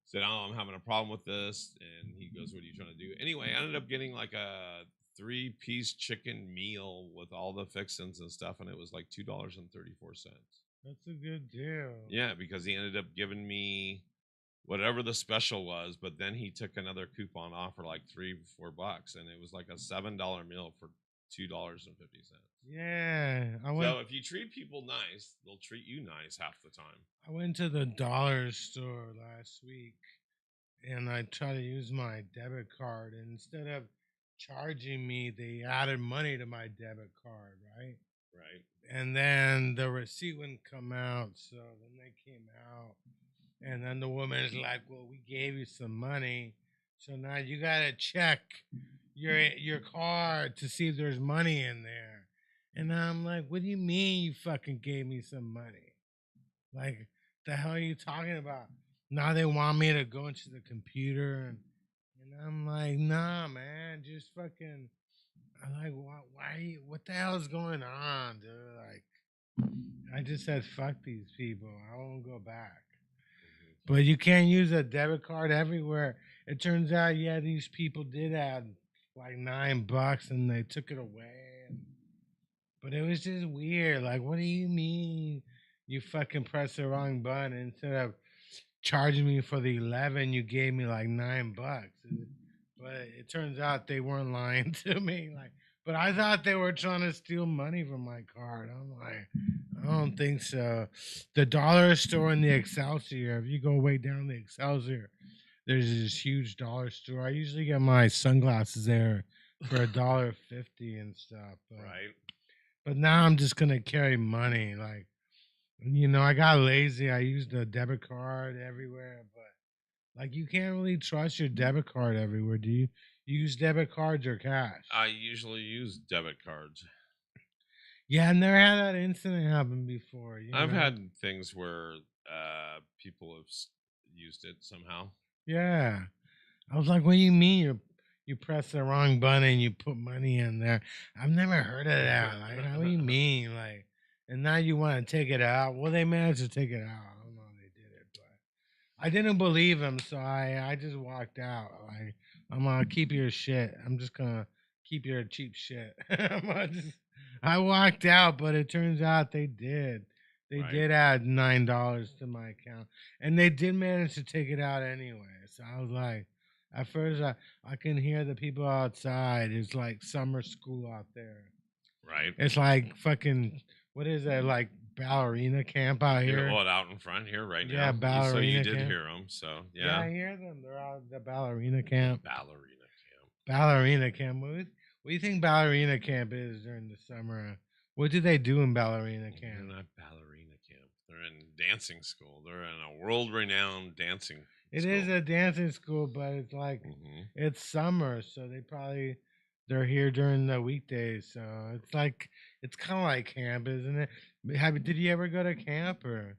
said, oh, I'm having a problem with this, and he goes, what are you trying to do? Anyway, I ended up getting like a 3-piece chicken meal with all the fixings and stuff, and it was like $2.34. That's a good deal. Yeah, because he ended up giving me whatever the special was, but then he took another coupon off for like $3-4, and it was like a $7 meal for $2.50. Yeah, I went. So if you treat people nice, they'll treat you nice half the time. I went to the dollar store last week, and I tried to use my debit card, and instead of charging me, they added money to my debit card, right? Right. And then the receipt wouldn't come out, so then they came out, and then the woman's like, well, we gave you some money, so now you gotta check your card to see if there's money in there. And I'm like, what do you mean you fucking gave me some money? Like, the hell are you talking about? Now they want me to go into the computer, and I'm like, nah, man, just fucking. I'm like, why? What the hell is going on, dude? Like, I just said, fuck these people. I won't go back. But you can't use a debit card everywhere. It turns out, yeah, these people did add like $9, and they took it away. But it was just weird. Like, what do you mean you fucking pressed the wrong button? Instead of charging me for the 11, you gave me like $9. But it turns out they weren't lying to me. Like, but I thought they were trying to steal money from my card. I'm like, I don't think so. The dollar store in the Excelsior, if you go way down the Excelsior, there's this huge dollar store. I usually get my sunglasses there for $1.50 and stuff. Right. But now I'm just gonna carry money. Like, I got lazy. I used a debit card everywhere, but like, you can't really trust your debit card everywhere. Do you use debit cards or cash? I usually use debit cards. Yeah, I never had that incident happen before. I've had things where people have used it somehow. Yeah, I was like, what do you mean you press the wrong button and you put money in there? I've never heard of that. Like, how do you mean? Like, and now you want to take it out? Well, they managed to take it out. I don't know how they did it, but I didn't believe him, so I just walked out. Like, I'm gonna keep your shit. I'm just gonna keep your cheap shit. I walked out, but it turns out they did. They did add $9 to my account, and they did manage to take it out anyway. So I was like, at first, I can hear the people outside. It's like summer school out there. Right. It's like fucking, what is that, like ballerina camp out here? Well, out in front here right now. Yeah, ballerina So you camp. did hear them. So, yeah. Yeah, I hear them. They're out at the ballerina camp. Ballerina camp. Ballerina camp. What do you think ballerina camp is during the summer? What do they do in ballerina camp? They're not ballerina camp. They're in dancing school. They're in a world-renowned dancing It school. is a dancing school, but it's like, it's summer, so they're here during the weekdays. So it's like, it's kind of like camp, isn't it? Did you ever go to camp, or?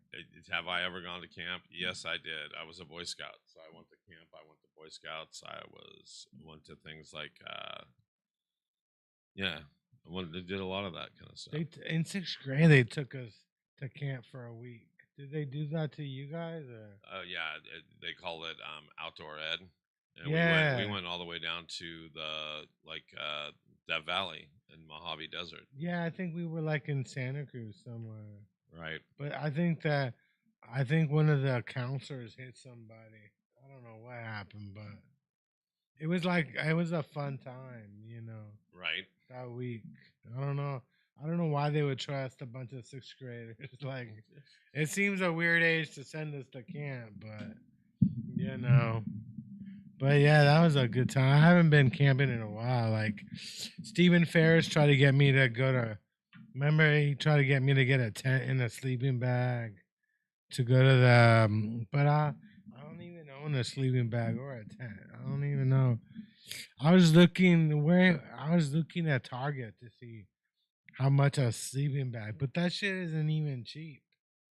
Have I ever gone to camp? Yes, I did. I was a Boy Scout, so I went to camp. I went to Boy Scouts. I went to things like, did a lot of that kind of stuff. In 6th grade, they took us to camp for a week. Did they do that to you guys? Or? Yeah, they call it outdoor ed. And Yeah. we went all the way down to the Death Valley in Mojave Desert. Yeah, I think we were like in Santa Cruz somewhere. Right. But I think one of the counselors hit somebody. I don't know what happened, but it was a fun time, Right. that week. I don't know why they would trust a bunch of 6th graders. Like, it seems a weird age to send us to camp, but But yeah, that was a good time. I haven't been camping in a while. Like, Stephen Ferris tried to get me to go to. Remember, he tried to get me to get a tent and a sleeping bag to go to the. But I don't even own a sleeping bag or a tent. I don't even know. I was looking at Target to see how much a sleeping bag, but that shit isn't even cheap.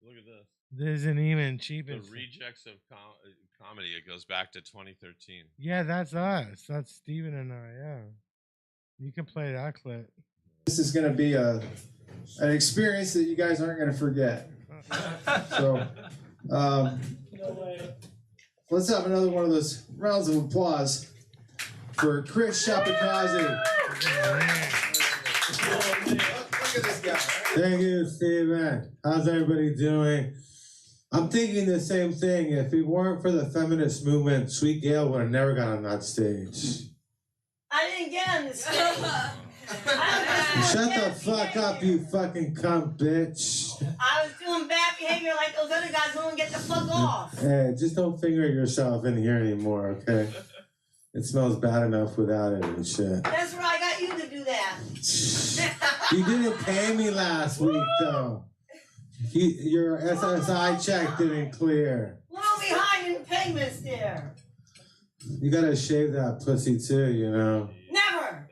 Look at this. This isn't even cheap. The rejects of comedy. It goes back to 2013. Yeah, that's us. That's Steven and I. Yeah, you can play that clip. This is going to be an experience that you guys aren't going to forget. So, let's have another one of those rounds of applause for Chris Shapakazi. Look at this guy. Thank you, Steven. How's everybody doing? I'm thinking the same thing. If it weren't for the feminist movement, Sweet Gail would have never got on that stage. I didn't get on the stage. Shut the fuck up, you fucking cunt bitch. I was doing bad behavior like those other guys who don't get the fuck off. Hey, just don't finger yourself in here anymore, okay? It smells bad enough without it and shit. That's where I got you to do that. You didn't pay me last week, though. Your SSI check didn't clear. Well, behind in the payments there. You gotta shave that pussy too, you know? Never.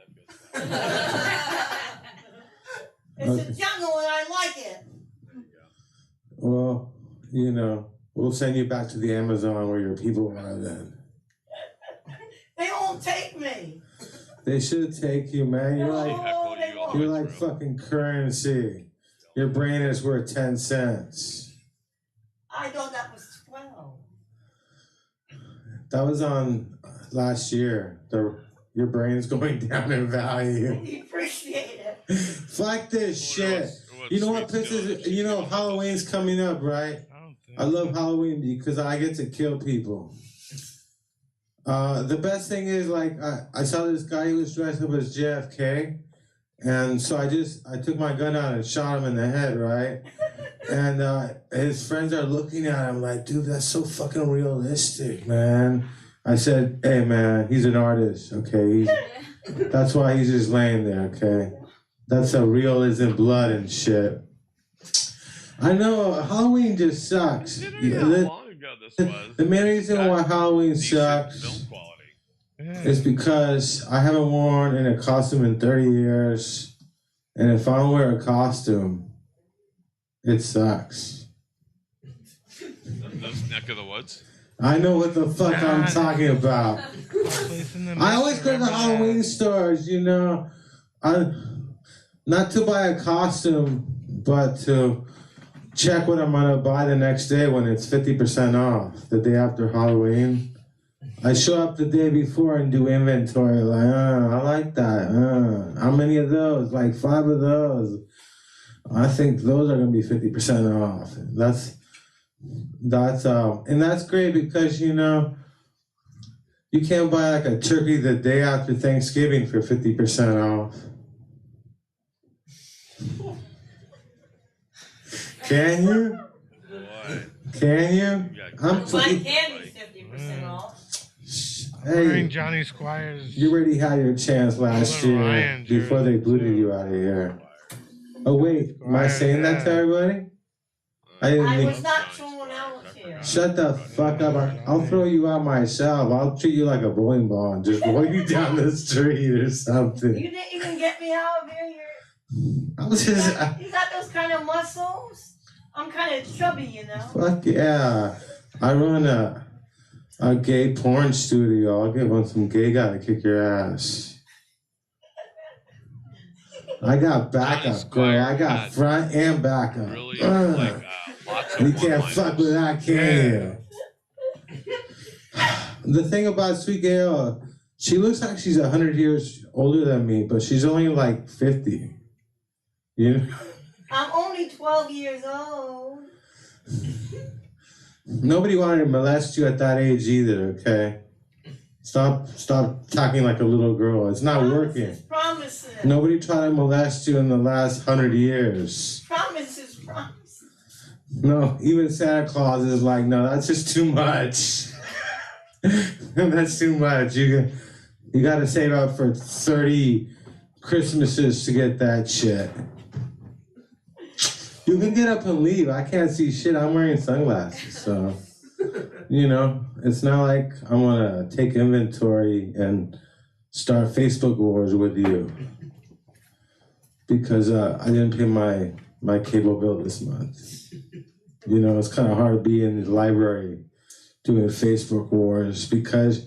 It's a jungle and I like it. Well, you know, we'll send you back to the Amazon where your people are then. They won't take me. They should take you, man. You're like fucking currency. Your brain is worth 10 cents. I thought that was 12. That was on last year. Your brain's going down in value. We appreciate it. Fuck this shit. You know what pisses? You know Halloween's coming up, right? I love Halloween because I get to kill people. The best thing is, like, I saw this guy, he was dressed up as JFK, and so I took my gun out and shot him in the head, right? And his friends are looking at him like, dude, that's so fucking realistic, man. I said, hey, man, he's an artist, okay? That's why he's just laying there, okay? That's how real is in blood and shit. I know, Halloween just sucks. The main reason why Halloween sucks is because I haven't worn in a costume in 30 years. And if I don't wear a costume, it sucks. Those neck of the woods? I know what the fuck I'm talking about. I always go to the Halloween stores, you know. Not to buy a costume, but to check what I'm gonna buy the next day when it's 50% off, the day after Halloween. I show up the day before and do inventory, like, I like that. How many of those? Like 5 of those. I think those are gonna be 50% off. And that's great because, you know, you can't buy like a turkey the day after Thanksgiving for 50% off. Can you? Can you? My candy's 50% off. Wearing Johnny Squires. You already had your chance last year before they booted you out of here. Oh wait, am I saying that to everybody? I was not thrown out here. Shut the fuck up. I'll throw you out myself. I'll treat you like a bowling ball and just roll you down the street or something. You didn't even get me out of here. I was just, You got those kind of muscles? I'm kind of chubby, you know. Fuck yeah. I run a gay porn studio. I'll get on some gay guy to kick your ass. I got backup, girl. I got front and backup. Really, you can't fuck with that, can you? The thing about Sweet Gail, she looks like she's 100 years older than me, but she's only like 50. You know? I'm only 12 years old. Nobody wanted to molest you at that age either, okay? Stop talking like a little girl. It's not working. Promises. Nobody tried to molest you in the last 100 years. Promises. No, even Santa Claus is like, no, that's just too much. That's too much. You got to save up for 30 Christmases to get that shit. You can get up and leave. I can't see shit. I'm wearing sunglasses, so you know, it's not like I want to take inventory and start Facebook wars with you because I didn't pay my cable bill this month. You know, it's kind of hard to be in the library doing Facebook wars because,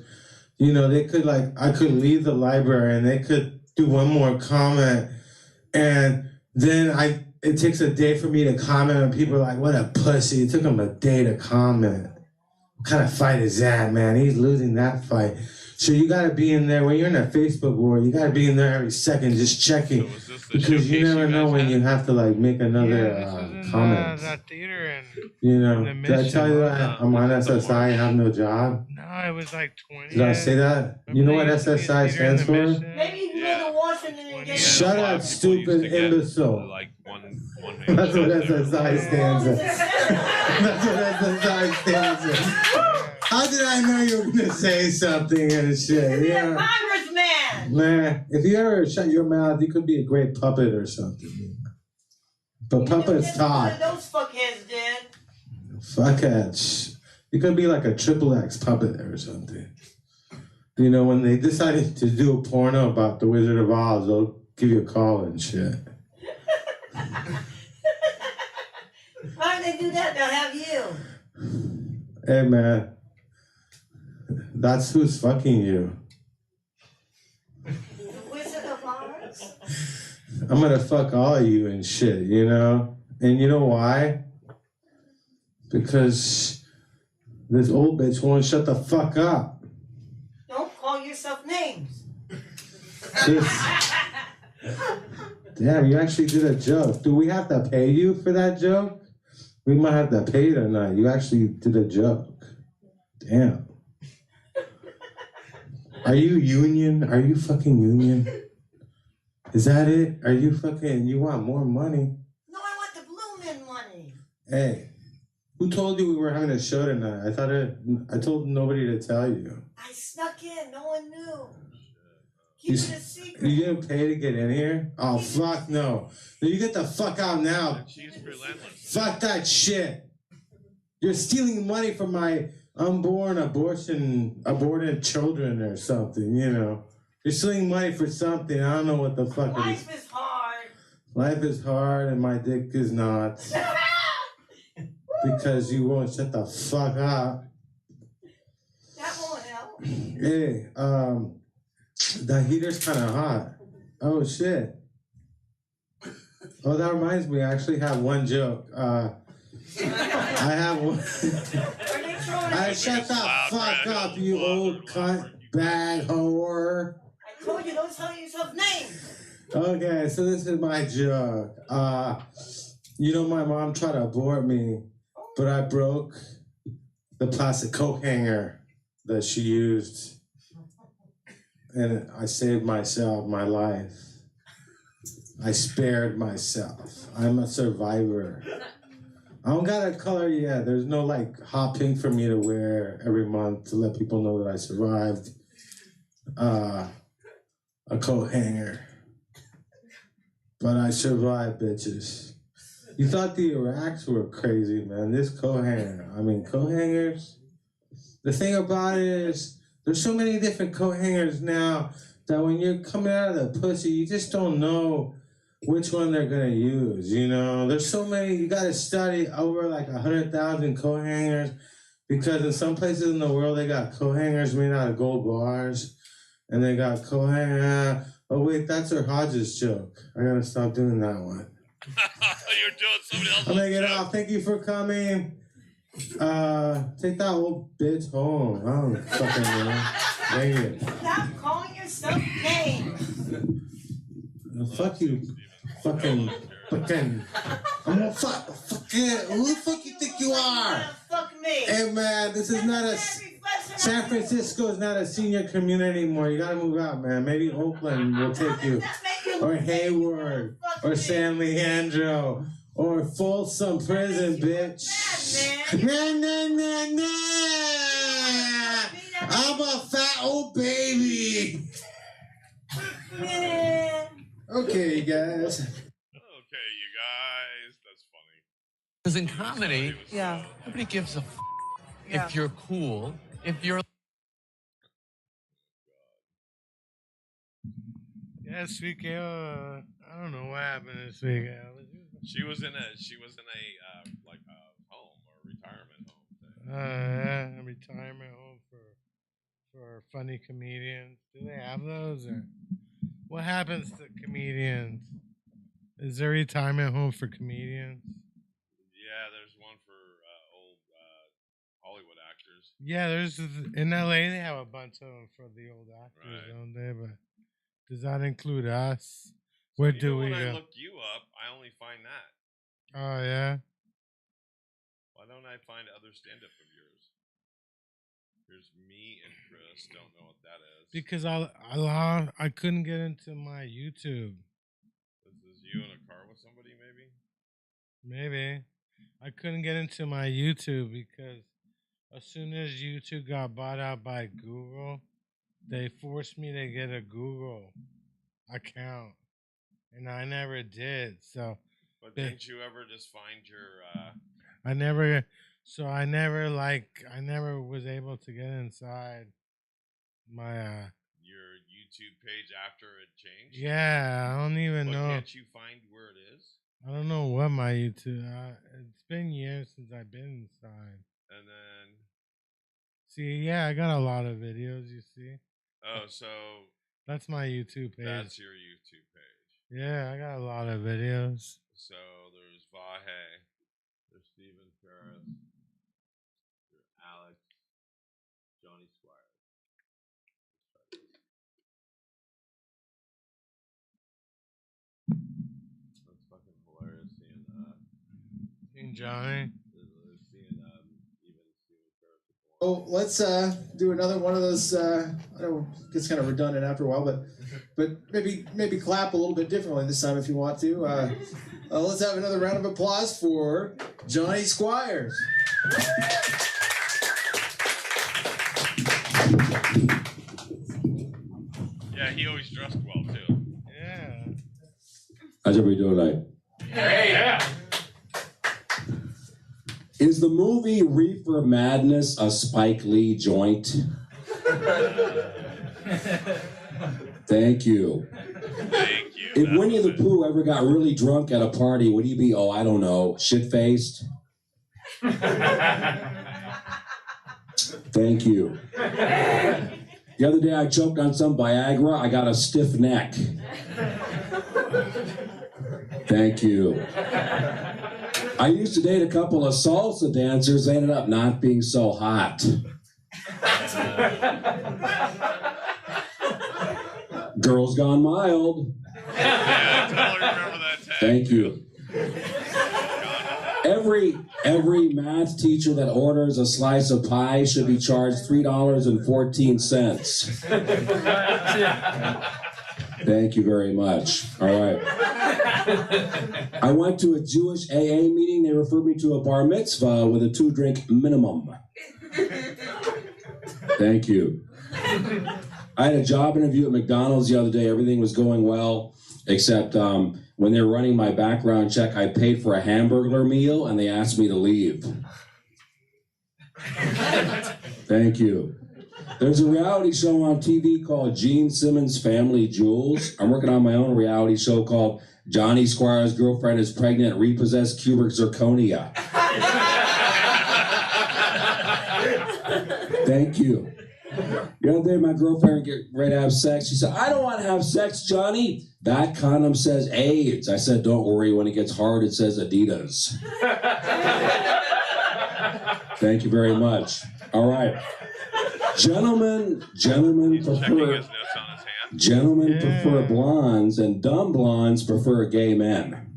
you know, they could I could leave the library and they could do one more comment, and then it takes a day for me to comment, and people are like, what a pussy. It took him a day to comment. What kind of fight is that, man? He's losing that fight. So you got to be in there. When you're in a Facebook war, you got to be in there every second just checking. Because you never know when you have to make another comment. That theater You know, did I tell you that I'm on SSI and have no job? No, it was like 20. Did I say that? You know what SSI stands for? Maybe you can go to Washington and get Shut up, stupid imbecile. That's what SSI stands for. That's what SSI stands for. How did I know you were gonna say something and shit? You're a congressman. Man, if you ever shut your mouth, you could be a great puppet or something. But puppets talk. Those fuckheads did. Fuckheads. You could be like a XXX puppet or something. You know, when they decided to do a porno about the Wizard of Oz, they'll give you a call and shit. Why do they do that? They'll have you. Hey, man. That's who's fucking you. The Wizard of Oz? I'm gonna fuck all of you and shit, you know? And you know why? Because this old bitch won't shut the fuck up. Don't call yourself names. Damn, you actually did a joke. Do we have to pay you for that joke? We might have to pay you tonight. You actually did a joke. Damn. Are you union? Are you fucking union? Is that it? Are you fucking, you want more money? No, I want the Blue Men money. Hey, who told you we were having a show tonight? I told nobody to tell you. I snuck in. No one knew. Keep it a secret. You didn't pay to get in here? Oh, fuck no. You get the fuck out now. Fuck that shit. You're stealing money from my unborn aborted children or something, you know. You're stealing money for something. I don't know what the fuck it is. Life is hard. Life is hard and my dick is not. Because you won't shut the fuck up. That won't help. Hey, the heater's kind of hot. Oh, shit. Oh, that reminds me, I actually have one joke. I have one. Shut the fuck up, you old cunt bag whore. I told you, don't tell yourself names. Okay, so this is my joke. You know, my mom tried to abort me, but I broke the plastic coat hanger that she used. And I saved myself, my life. I spared myself. I'm a survivor. I don't got a color yet. There's no hot pink for me to wear every month to let people know that I survived a coat hanger. But I survived, bitches. You thought the Iraqs were crazy, man. This coat hanger. I mean, coat hangers. The thing about it is, there's so many different coat hangers now that when you're coming out of the pussy, you just don't know which one they're gonna use, you know? There's so many, you gotta study over 100,000 coat hangers because in some places in the world, they got coat hangers made out of gold bars and they got coat hanger. Oh wait, that's her Hodges joke. I gotta stop doing that one. You're doing somebody else's I'm gonna get off. Thank you for coming. Take that old bitch home. I don't fucking know. Thank you. Stop calling yourself names. Fuck you. Fucking. I'm gonna fuck it. Who the fuck you think you are? Fuck me. Hey man, this is not a. San Francisco is not a senior community anymore. You gotta move out, man. Maybe Oakland will take you. Or Hayward. Or San Leandro. Or Folsom Prison, bitch. Nah. I'm a fat old baby. Okay, you guys. Okay, you guys. That's funny. Because in comedy, nobody gives a if you're cool, if you're. Yeah, Sweet Gail, I don't know what happened to Sweet Gail. She was in a home. A retirement home for funny comedians. Do they have those? Or what happens to comedians? Is there a retirement home for comedians? Yeah, there's one for old Hollywood actors. Yeah, there's in LA. They have a bunch of them for the old actors, Right. don't they? But does that include us? Where So, do we when I go? look you up, I only find that. Oh yeah. Why don't I find other stand-up of yours? There's me and Chris. Don't know what that is. Because I couldn't get into my YouTube. This is you in a car with somebody, maybe? Maybe I couldn't get into my YouTube because as soon as YouTube got bought out by Google, they forced me to get a Google account, and I never did. So, But didn't you ever just find your... I never was able to get inside my your YouTube page after it changed? Yeah, I don't even know. Can't you find where it is? I don't know what my YouTube. It's been years since I've been inside. And then... See, yeah, I got a lot of videos. You see? Oh, so... That's my YouTube page. That's your YouTube page. Yeah, I got a lot of videos. So there's Vahe, there's Steven Ferris, there's Alex, Johnny Squires. That's fucking hilarious seeing Johnny. Seeing even Steven Ferris. Oh, let's do another one of those. I know it gets kind of redundant after a while, but maybe clap a little bit differently this time if you want to. Let's have another round of applause for Johnny Squires. Yeah, he always dressed well too. Yeah. How's everybody doing tonight? Hey, yeah. Is the movie Reefer Madness a Spike Lee joint? Thank you. Thank you. If Winnie the Pooh ever got really drunk at a party, would he be, oh, I don't know, shit-faced? Thank you. The other day I choked on some Viagra, I got a stiff neck. Thank you. I used to date a couple of salsa dancers. They ended up not being so hot. Girls Gone Mild. Yeah, I totally remember that tag. Thank you. Every math teacher that orders a slice of pie should be charged $3.14. Thank you very much. All right. I went to a Jewish AA meeting. They referred me to a bar mitzvah with a 2-drink minimum. Thank you. I had a job interview at McDonald's the other day. Everything was going well, except when they were running my background check, I paid for a hamburger meal, and they asked me to leave. Thank you. There's a reality show on TV called Gene Simmons' Family Jewels. I'm working on my own reality show called Johnny Squire's Girlfriend is Pregnant, Repossessed Cubic Zirconia. Thank you. The other day, my girlfriend get ready to have sex. She said, I don't want to have sex, Johnny. That condom says AIDS. I said, don't worry. When it gets hard, it says Adidas. Thank you very much. All right. Gentlemen prefer blondes, and dumb blondes prefer gay men.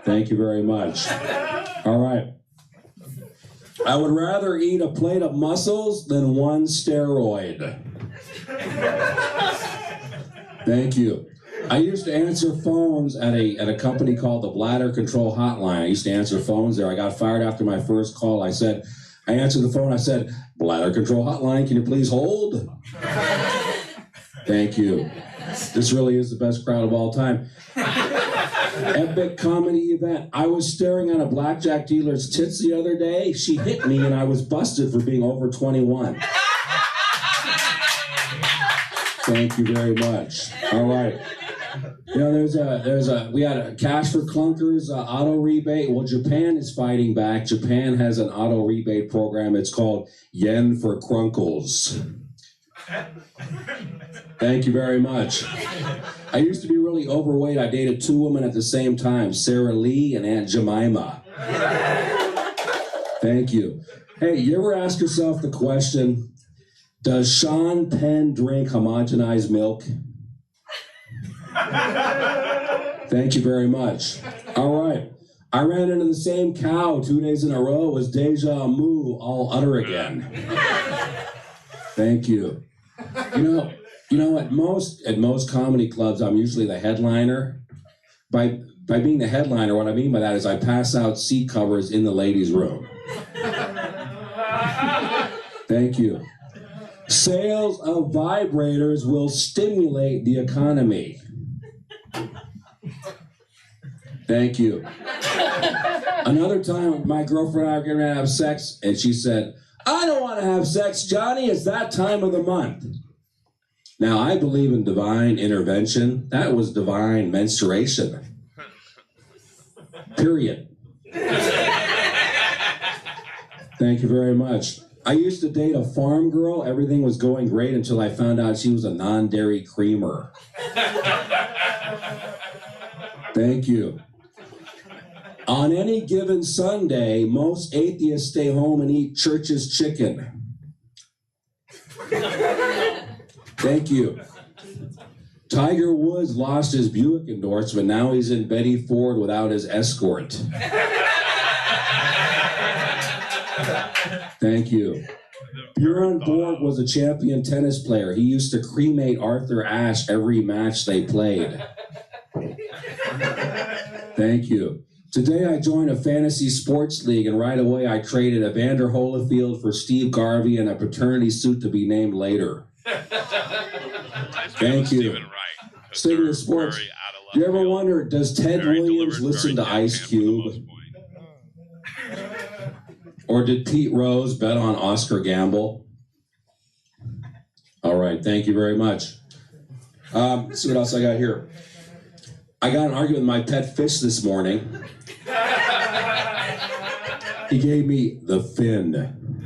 Thank you very much. All right. I would rather eat a plate of mussels than one steroid. Thank you. I used to answer phones at a company called the Bladder Control Hotline. I used to answer phones there. I got fired after my first call. I answered the phone. I said, Bladder Control Hotline, can you please hold? Thank you. This really is the best crowd of all time. Epic comedy event. I was staring at a blackjack dealer's tits the other day. She hit me and I was busted for being over 21. Thank you very much. All right. You know, we had a cash for clunkers auto rebate. Well, Japan is fighting back. Japan has an auto rebate program. It's called Yen for Crunkles. Thank you very much. I used to be really overweight. I dated 2 women at the same time, Sarah Lee and Aunt Jemima. Thank you. Hey, you ever ask yourself the question, does Sean Penn drink homogenized milk? Thank you very much. All right. I ran into the same cow 2 days in a row. It was deja moo all udder again. Thank you. You know, at most comedy clubs, I'm usually the headliner. By being the headliner, what I mean by that is I pass out seat covers in the ladies' room. Thank you. Sales of vibrators will stimulate the economy. Thank you. Another time, my girlfriend and I were getting ready to have sex, and she said, I don't want to have sex, Johnny. It's that time of the month. Now, I believe in divine intervention. That was divine menstruation. Period. Thank you very much. I used to date a farm girl. Everything was going great until I found out she was a non-dairy creamer. Thank you. On any given Sunday, most atheists stay home and eat church's chicken. Thank you. Tiger Woods lost his Buick endorsement. Now he's in Betty Ford without his escort. Thank you. Bjorn Borg was a champion tennis player. He used to cremate Arthur Ashe every match they played. Thank you. Today I joined a fantasy sports league, and right away I traded Evander Holyfield for Steve Garvey and a paternity suit to be named later. Thank you. Speaking of sports, do you ever wonder, does Ted Williams listen to Ice Cube? Or did Pete Rose bet on Oscar Gamble? All right, thank you very much. Let's see what else I got here. I got an argument with my pet fish this morning. He gave me the fin.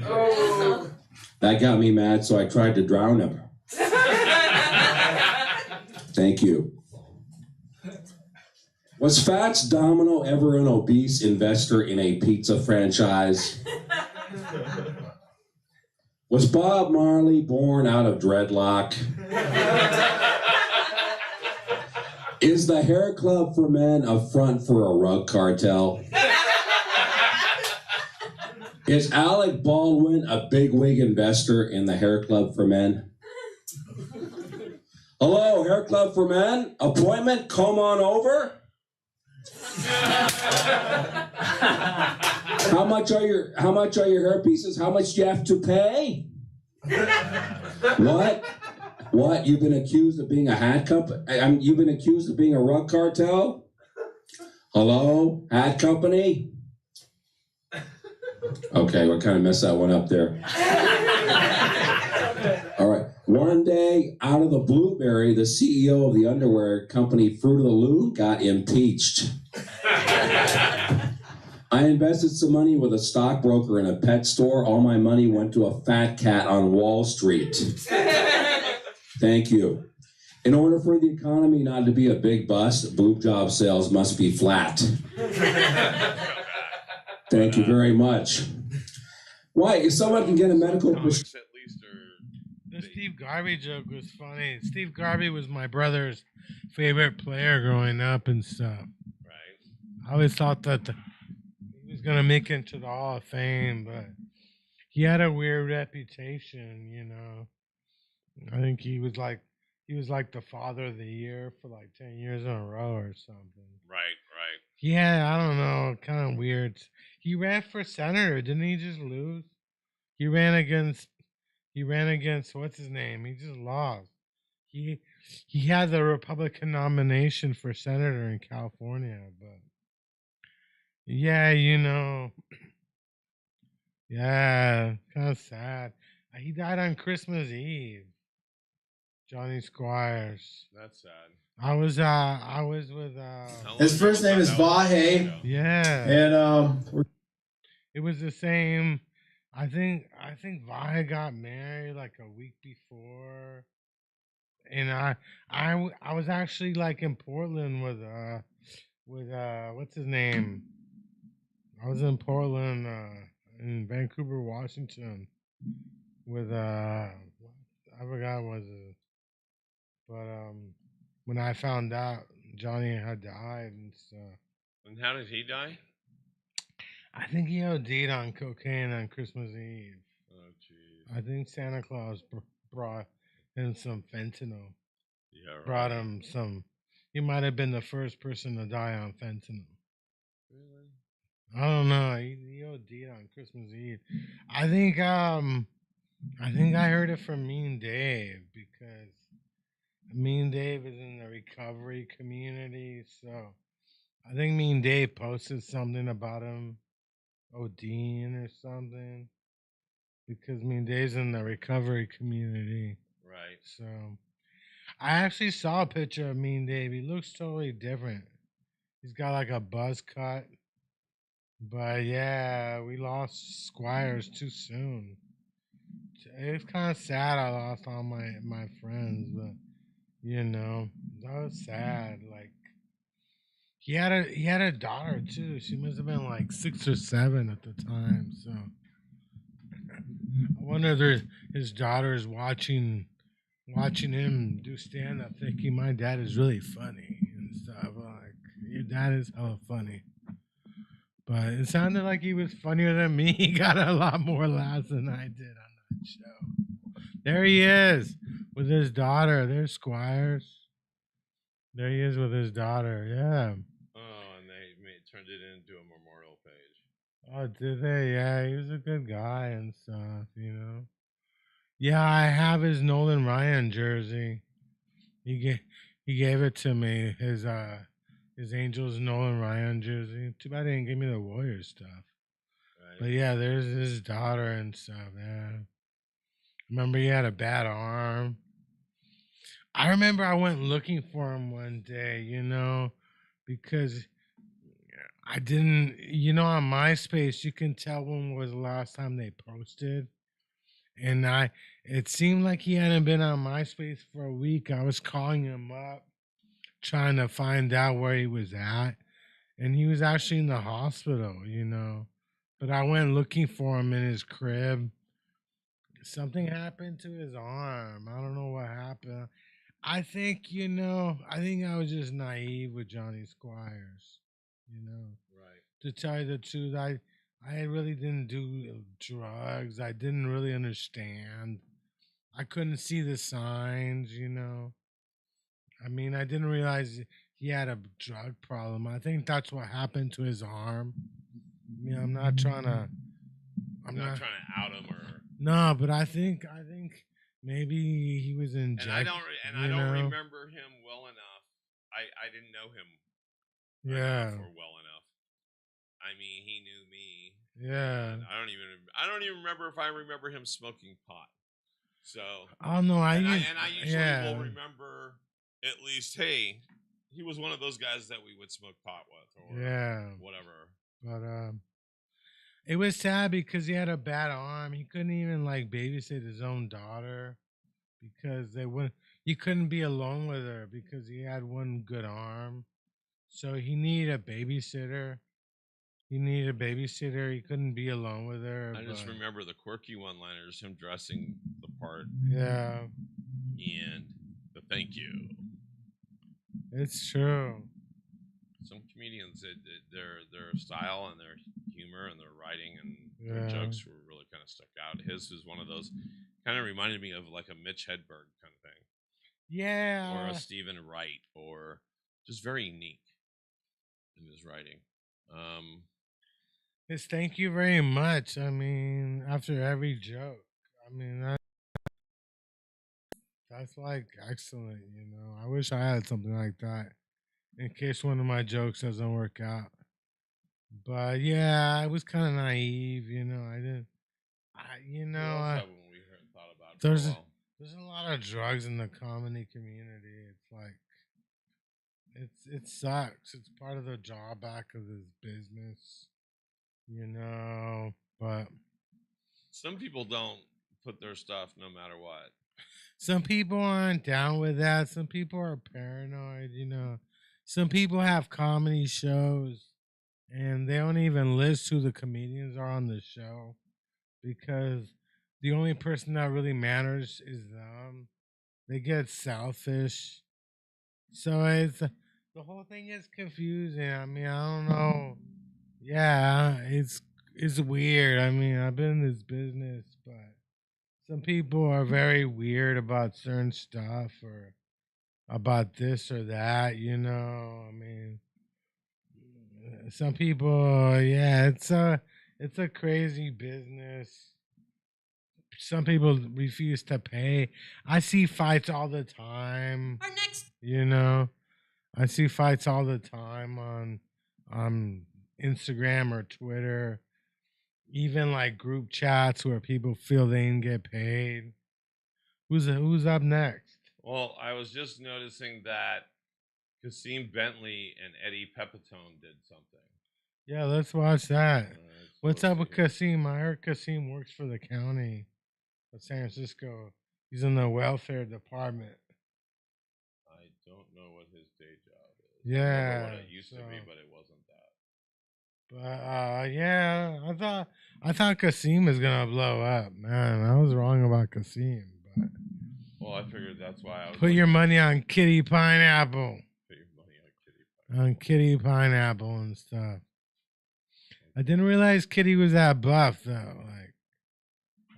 Oh. That got me mad, so I tried to drown him. Thank you. Was Fats Domino ever an obese investor in a pizza franchise? Was Bob Marley born out of dreadlock? Is the Hair Club for Men a front for a rug cartel? Is Alec Baldwin a bigwig investor in the Hair Club for Men? Hello, Hair Club for Men? Appointment? Come on over? How much are your hair pieces? How much do you have to pay? What? You've been accused of being a hat company? You've been accused of being a rug cartel? Hello, hat company? Okay, we kind of messed that one up there. All right. One day, out of the blueberry, the CEO of the underwear company Fruit of the Loom got impeached. I invested some money with a stockbroker in a pet store. All my money went to a fat cat on Wall Street. Thank you. In order for the economy not to be a big bust, boob job sales must be flat. Thank you very much. Why? If someone can get a medical prescription. The Steve Garvey joke was funny. Steve Garvey was my brother's favorite player growing up and stuff. Right. I always thought that he was going to make it into the Hall of Fame, but he had a weird reputation, you know. I think he was like the father of the year for like 10 years in a row or something. Right. Yeah, I don't know, kind of weird. He ran for senator, didn't he just lose? He ran against what's his name? He just lost. He had the Republican nomination for senator in California, but yeah, you know, yeah, kind of sad. He died on Christmas Eve. Johnny Squires. That's sad. I was with His first name is Vahe. Yeah. And it was the same. I think Vahe got married like a week before. And I was actually like in Portland with what's his name? I was in Portland, in Vancouver, Washington, with I forgot what it, but when I found out Johnny had died and stuff. And how did he die? I think he OD'd on cocaine on Christmas Eve. Oh, jeez. I think Santa Claus brought him some fentanyl. Yeah, right. Brought him some. He might have been the first person to die on fentanyl. Really? I don't know. He OD'd on Christmas Eve. I think I heard it from Mean Dave because Mean Dave is in the recovery community, so I think Mean Dave posted something about him ODing or something because Mean Dave's in the recovery community. Right. So I actually saw a picture of Mean Dave. He looks totally different. He's got like a buzz cut. But yeah, we lost Squires too soon. It's kind of sad I lost all my friends, but you know, that was sad. Like he had a daughter too. She must have been like 6 or 7 at the time. So I wonder if his daughter is watching him do stand up, thinking my dad is really funny and stuff. Like your dad is hella funny. But it sounded like he was funnier than me. He got a lot more laughs than I did on that show. There he is with his daughter. There's Squires. There he is with his daughter. Yeah. Oh, and they turned it into a memorial page. Oh, did they? Yeah, he was a good guy and stuff, you know. Yeah, I have his Nolan Ryan jersey. He gave it to me. His Angels Nolan Ryan jersey. Too bad he didn't give me the Warriors stuff. Right. But yeah, there's his daughter and stuff. Yeah. Remember he had a bad arm. I remember I went looking for him one day, you know, because I didn't, you know, on MySpace you can tell when was the last time they posted. And it seemed like he hadn't been on MySpace for a week. I was calling him up, trying to find out where he was at. And he was actually in the hospital, you know. But I went looking for him in his crib. Something happened to his arm. I don't know what happened. I think, you know, I was just naive with Johnny Squires, you know. Right. To tell you the truth, I really didn't do drugs. I didn't really understand. I couldn't see the signs, you know. I mean, I didn't realize he had a drug problem. I think that's what happened to his arm. I mean, I'm not trying to out him or no, but I think maybe he was injected. I don't remember him well enough. I didn't know him. Yeah. Well enough. I mean, he knew me. Yeah. I don't even remember if I remember him smoking pot. So. Oh no, I usually will remember at least, hey, he was one of those guys that we would smoke pot with, or whatever. But it was sad because he had a bad arm. He couldn't even like babysit his own daughter because he couldn't be alone with her because he had one good arm. So he needed a babysitter. He couldn't be alone with her. I just remember the quirky one-liners, him dressing the part. Yeah. And the thank you. It's true. Some comedians, their style and their humor and their writing and their jokes were really kind of stuck out. His is one of those, kind of reminded me of like a Mitch Hedberg kind of thing. Yeah. Or a Stephen Wright, or just very unique in his writing. It's thank you very much. I mean, after every joke. I mean, that's like excellent, you know. I wish I had something like that in case one of my jokes doesn't work out. But yeah, I was kind of naive, you know. There's a lot of drugs in the comedy community. It's like it sucks. It's part of the drawback of this business, you know. But some people don't put their stuff no matter what. Some people aren't down with that. Some people are paranoid, you know. Some people have comedy shows and they don't even list who the comedians are on the show because the only person that really matters is them. They get selfish. So the whole thing is confusing. I mean, I don't know. Yeah, it's weird. I mean, I've been in this business, but some people are very weird about certain stuff or about this or that, you know. I mean, some people, yeah, it's a crazy business. Some people refuse to pay. I see fights all the time. Our next You know, I see fights all the time on Instagram or Twitter, even like group chats where people feel they didn't get paid. Who's up next? Well, I was just noticing that Kasim Bentley and Eddie Pepitone did something. Yeah, let's watch that. What's up with Kasim? I heard Kasim works for the county of San Francisco. He's in the welfare department. I don't know what his day job is. I Yeah, remember what it used to be, but it wasn't that. But yeah, I thought Kasim was gonna blow up, man. I was wrong about Kasim, but Well, I figured that's why I was put your money on Kitty Pineapple. Put your money on Kitty. On Kitty Pineapple and stuff. I didn't realize Kitty was that buff though. Like,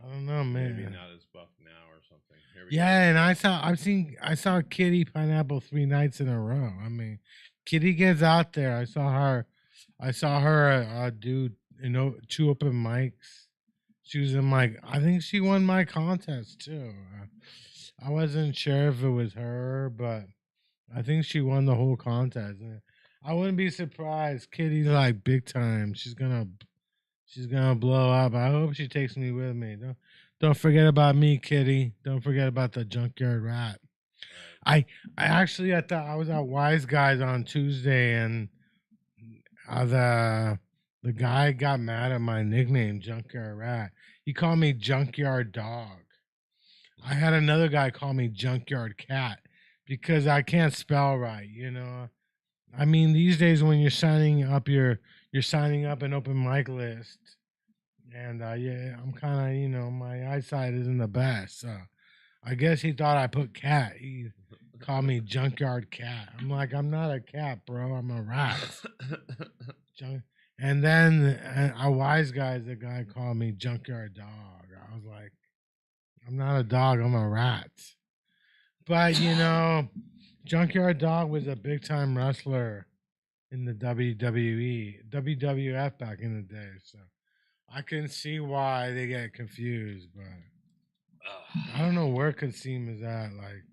I don't know, man. Maybe not as buff now or something. Here we Yeah, and I saw Kitty Pineapple 3 nights in a row. I mean, Kitty gets out there. I saw her do, you know, 2 open mics. She was in I think she won my contest too. I wasn't sure if it was her, but I think she won the whole contest. And I wouldn't be surprised. Kitty's like big time. She's gonna blow up. I hope she takes me with me. Don't forget about me, Kitty. Don't forget about the Junkyard Rat. I actually I thought I was at Wise Guys on Tuesday and the guy got mad at my nickname, Junkyard Rat. He called me Junkyard Dog. I had another guy call me Junkyard Cat because I can't spell right, you know. I mean, these days when you're signing up you're signing up an open mic list. And yeah, I'm kind of, you know, my eyesight isn't the best. So I guess he thought I put cat. He called me Junkyard Cat. I'm like, I'm not a cat, bro. I'm a rat. And then a Wise Guys, the guy called me Junkyard Dog. I was like, I'm not a dog, I'm a rat. But, you know, Junkyard Dog was a big time wrestler in the WWE, WWF back in the day. So I can see why they get confused, but I don't know where Kasim is at. Like,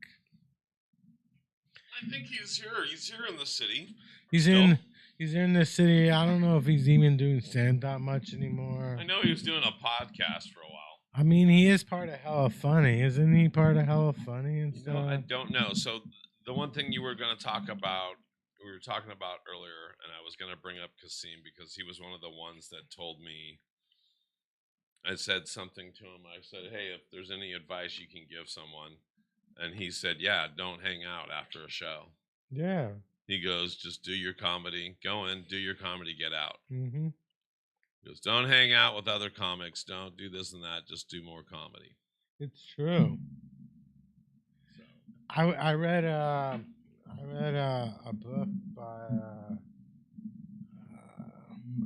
I think he's here. He's here in the city. He's in the city. I don't know if he's even doing stand up much anymore. I know he was doing a podcast for a while. I mean, he is part of Hella Funny, isn't he? Part of Hella Funny and stuff. No, I don't know. So the one thing you were going to talk about, we were talking about earlier, and I was going to bring up Kasim because he was one of the ones that told me. I said something to him. I said, "Hey, if there's any advice you can give someone," and he said, "Yeah, don't hang out after a show." Yeah. He goes, "Just do your comedy. Go in, do your comedy, get out." Mm-hmm. He goes, "Don't hang out with other comics. Don't do this and that. Just do more comedy." It's true. So. I read a book by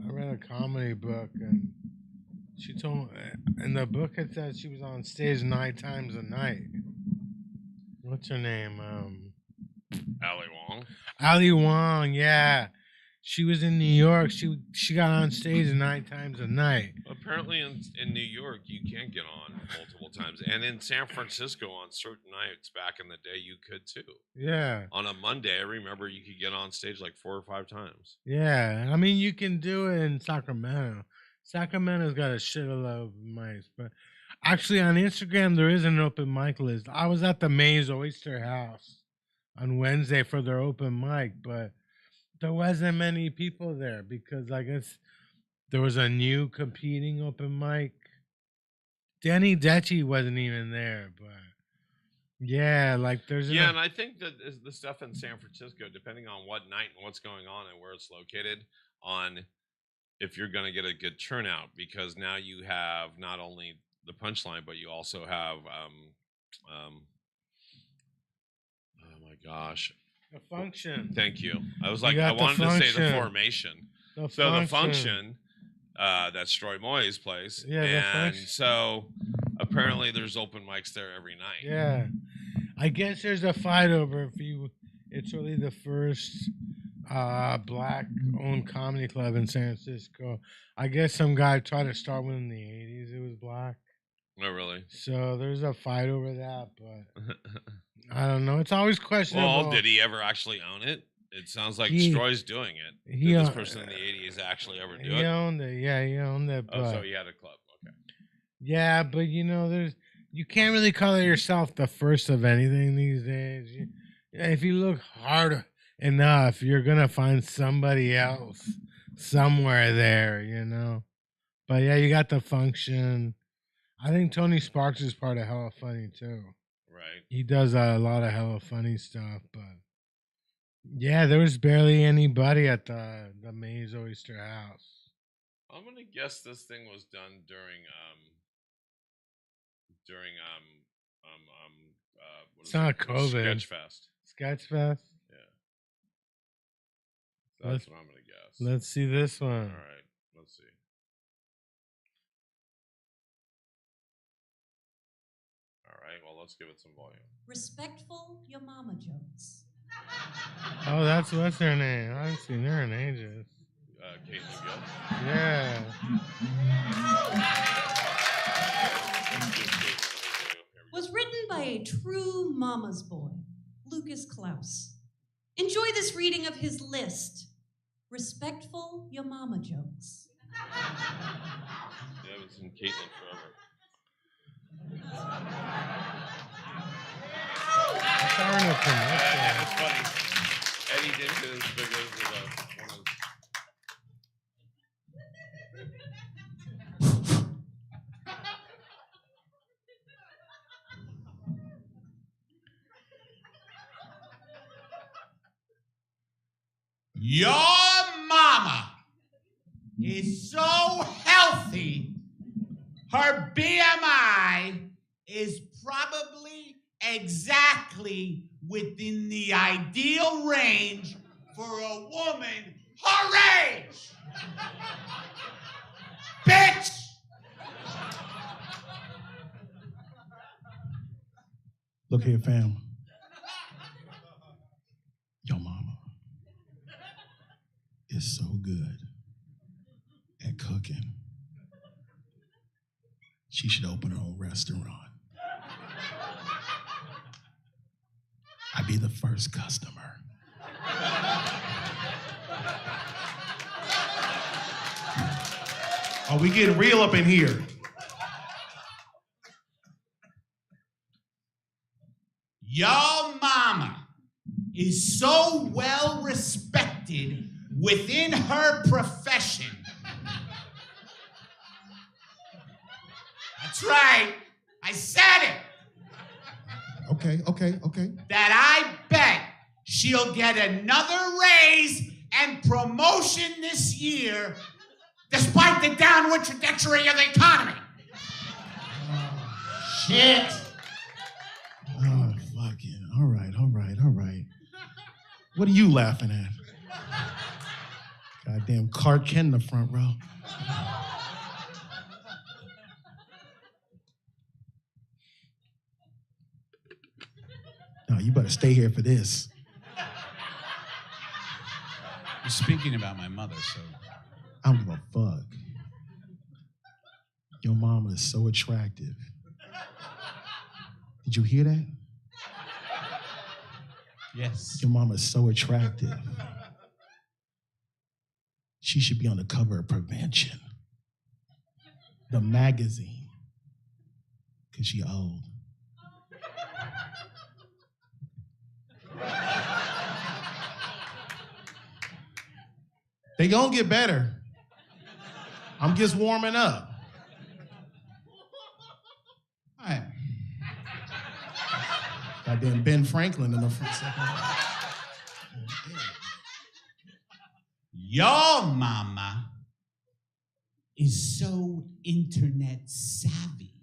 I read a comedy book and she told in the book it said she was on stage 9 times a night. What's her name? Ali Wong. Ali Wong, yeah. She was in New York. She got on stage 9 times a night. Apparently in New York, you can get on multiple times. And in San Francisco, on certain nights back in the day, you could too. Yeah. On a Monday, I remember you could get on stage like 4 or 5 times. Yeah. I mean, you can do it in Sacramento. Sacramento's got a shitload of mics. But Actually, on Instagram, there is an open mic list. I was at the Maze Oyster House on Wednesday for their open mic, but there wasn't many people there because I guess there was a new competing open mic. Danny Detchy wasn't even there, but yeah, like there's Yeah, and I think that the stuff in San Francisco, depending on what night and what's going on and where it's located, on if you're going to get a good turnout, because now you have not only the punchline, but you also have oh my gosh, the function. Thank you. I was like, I wanted to say the formation. The function. That's Troy Moy's place. Yeah, and so apparently there's open mics there every night. Yeah, I guess there's a fight over if you. It's really the first black-owned comedy club in San Francisco. I guess some guy tried to start one in the '80s. It was black. Oh, really? So there's a fight over that, but I don't know. It's always questionable. Well, did he ever actually own it? It sounds like Stroy's doing it. Did this person in the '80s actually ever do it? He owned it. Yeah, he owned it. Oh, so he had a club. Okay. Yeah, but you can't really call yourself the first of anything these days. If you look hard enough, you're gonna find somebody else somewhere there, But yeah, you got the function. I think Tony Sparks is part of Hella Funny too. Right. He does a lot of Hella Funny stuff, but yeah, there was barely anybody at the Maze Oyster House. I'm gonna guess this thing was done during it's not COVID. Sketchfest. Yeah. That's what I'm gonna guess. Let's see this one. All right. Let's see. All right. Well, let's give it some volume. Respectful your mama jokes. Oh, what's her name? I haven't seen her in ages. Caitlin Gill. Yeah. Was written by a true mama's boy, Lucas Klaus. Enjoy this reading of his list. Respectful your mama jokes. Yeah, it's in Caitlin forever. That's funny. Eddie did his because of one of Your mama is so healthy, her BMI is probably exactly within the ideal range for a woman her age. Bitch! Look here, fam. Your mama is so good at cooking. She should open her own restaurant. I'd be the first customer. Oh, we getting real up in here. Your mama is so well respected within her profession. That's right. I said it. Okay. That I bet she'll get another raise and promotion this year despite the downward trajectory of the economy. Shit. Oh, fucking. All right. What are you laughing at? Goddamn Clark Kent in the front row. No, you better stay here for this. You're speaking about my mother, so. I don't give a fuck. Your mama is so attractive. Did you hear that? Yes. Your mama is so attractive. She should be on the cover of Prevention, the magazine. Because she old. They gonna get better. I'm just warming up. All right. Goddamn Ben Franklin in the front second. Your mama is so internet savvy.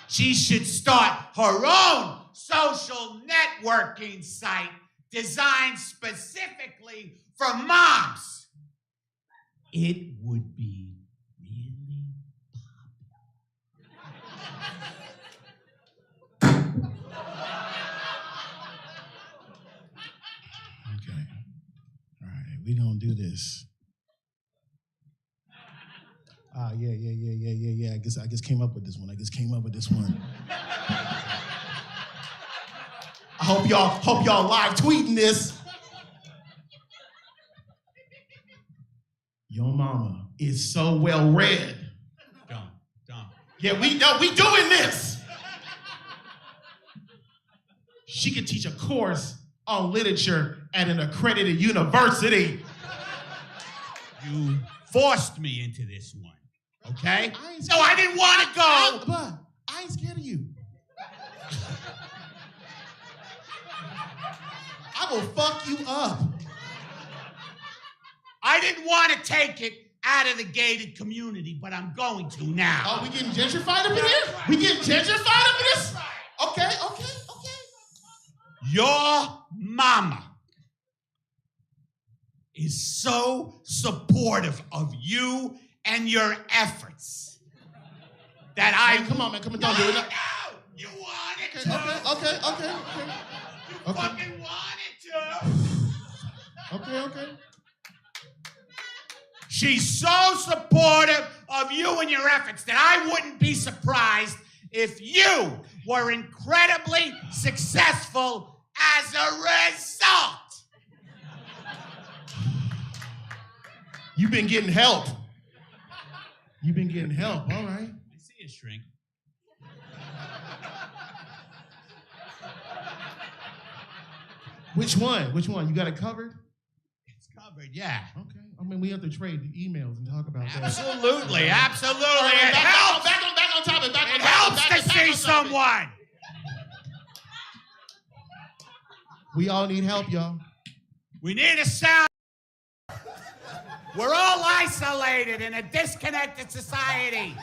She should start her own social networking site designed specifically for moms. It would be really Okay. All right, we gonna do this. Yeah. I guess came up with this one. I hope y'all live tweeting this. Your mama is so well read. dumb. Yeah, we doing this. She could teach a course on literature at an accredited university. You forced me into this one, okay? So I didn't want to go. But I ain't scared of you. I will fuck you up. I didn't want to take it out of the gated community, but I'm going to now. Oh, we getting gentrified up in here? We getting gentrified up in this? Okay. Your mama is so supportive of you and your efforts that I... Come on, man. Come on, don't do it. No, you wanted to. Okay. You fucking wanted to. Okay. She's so supportive of you and your efforts that I wouldn't be surprised if you were incredibly successful as a result. You've been getting help. All right. I see you, shrink. Which one? You got it covered? It's covered, yeah. Okay. I mean, we have to trade the emails and talk about that. Absolutely. Right, It helps. Back on topic. It helps to see someone. We all need help, y'all. We need a sound. We're all isolated in a disconnected society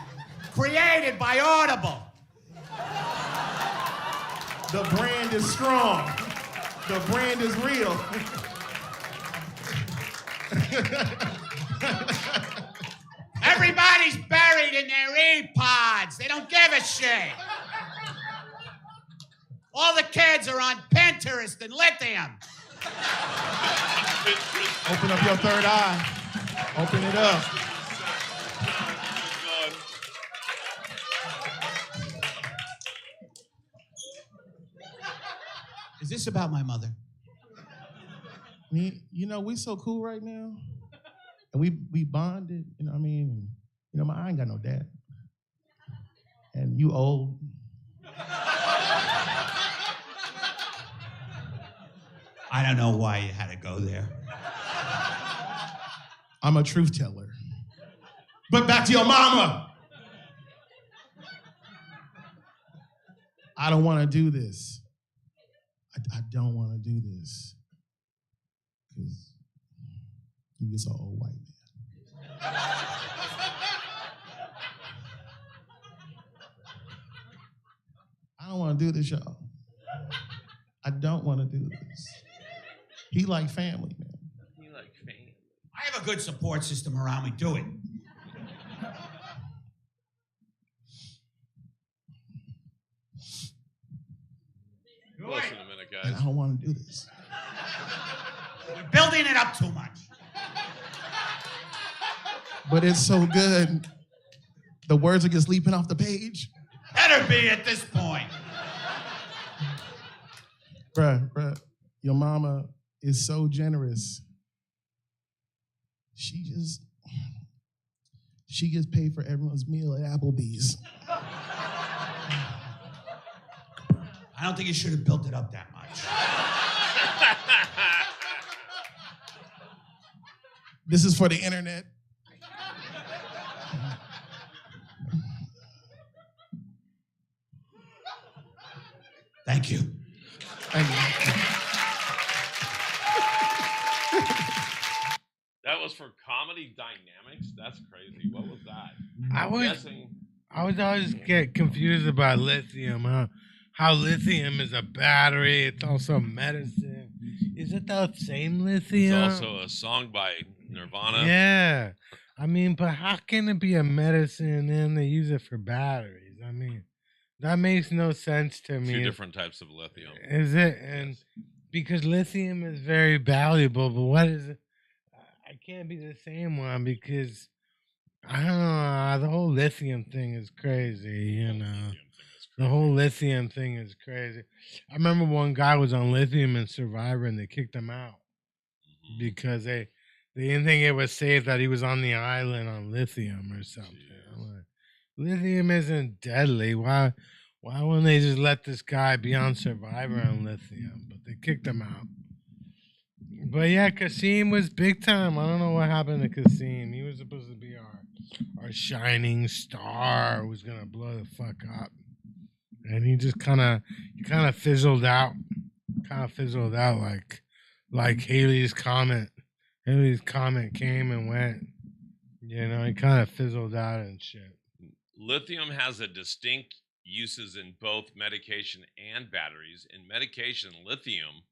created by Audible. The brand is strong. The brand is real. Everybody's buried in their earpods. They don't give a shit. All the kids are on Pinterest and Lithium. Open up your third eye. Open it up. Is this about my mother? You know, we so cool right now. And we bonded, you know what I mean? You know, I ain't got no dad. And you old. I don't know why you had to go there. I'm a truth teller. But back to your mama. I don't want to do this. I don't want to do this. Because you get so old white man. I don't want to do this, y'all. I don't want to do this. He like family, man. I have a good support system around me. Do it. Listen a minute, guys. And I don't want to do this. You're building it up too much. But it's so good. The words are just leaping off the page. Better be at this point. Bruh, your mama is so generous. She gets paid for everyone's meal at Applebee's. don't think you should have built it up that much. This is for the internet. Thank you. That was for comedy dynamics? That's crazy. What was that? I was guessing. always get confused about lithium. How lithium is a battery. It's also medicine. Is it the same lithium? It's also a song by Nirvana. Yeah. I mean, but how can it be a medicine and then they use it for batteries? I mean, that makes no sense to me. Two different types of lithium. Is it? And because lithium is very valuable, but what is it? I can't be the same one because I don't know. The whole lithium thing is crazy, you know. The whole lithium thing is crazy. I remember one guy was on lithium in Survivor and they kicked him out because they didn't think it was safe that he was on the island on lithium or something. I'm like, lithium isn't deadly. Why wouldn't they just let this guy be on Survivor on lithium? But they kicked him out. But yeah, Kasim was big time. I don't know what happened to Kasim. He was supposed to be our shining star who's gonna blow the fuck up. And he just kind of fizzled out. Kind of fizzled out like Haley's Comet. Haley's Comet came and went. You know, he kind of fizzled out and shit. Lithium has a distinct uses in both medication and batteries. In medication, lithium,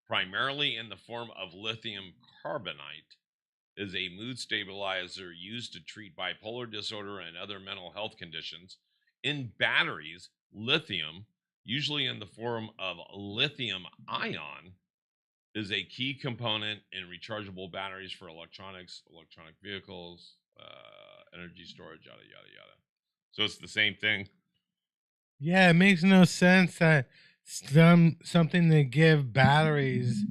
primarily in the form of lithium carbonate, is a mood stabilizer used to treat bipolar disorder and other mental health conditions. In batteries, lithium, usually in the form of lithium ion, is a key component in rechargeable batteries for electronics, electronic vehicles, energy storage, yada, yada, yada. So it's the same thing. Yeah, it makes no sense that something they give batteries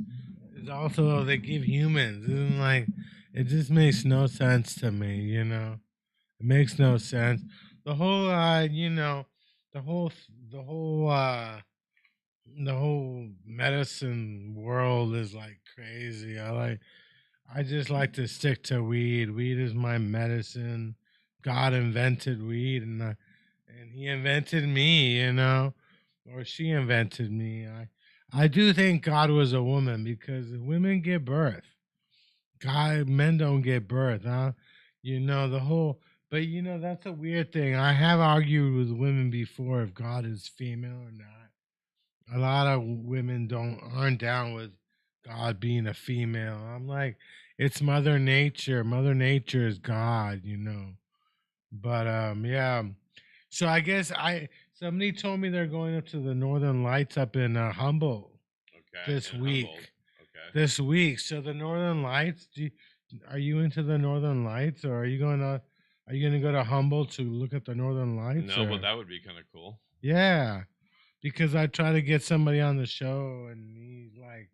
is also they give humans. Isn't like it just makes no sense to me, you know. It makes no sense. The whole you know, the whole medicine world is like crazy. I just like to stick to weed. Weed is my medicine. God invented weed and he invented me, you know, or she invented me. I do think God was a woman because women give birth. Men don't get birth, huh? You know, but you know, that's a weird thing. I have argued with women before if God is female or not. A lot of women aren't down with God being a female. I'm like, it's Mother Nature. Mother Nature is God, you know. But yeah. So I guess somebody told me they're going up to the Northern Lights up in Humboldt this week. Okay. This week. So the Northern Lights, are you into the Northern Lights, or are you going to go to Humboldt to look at the Northern Lights? No, but that would be kind of cool. Yeah, because I try to get somebody on the show, and he's like,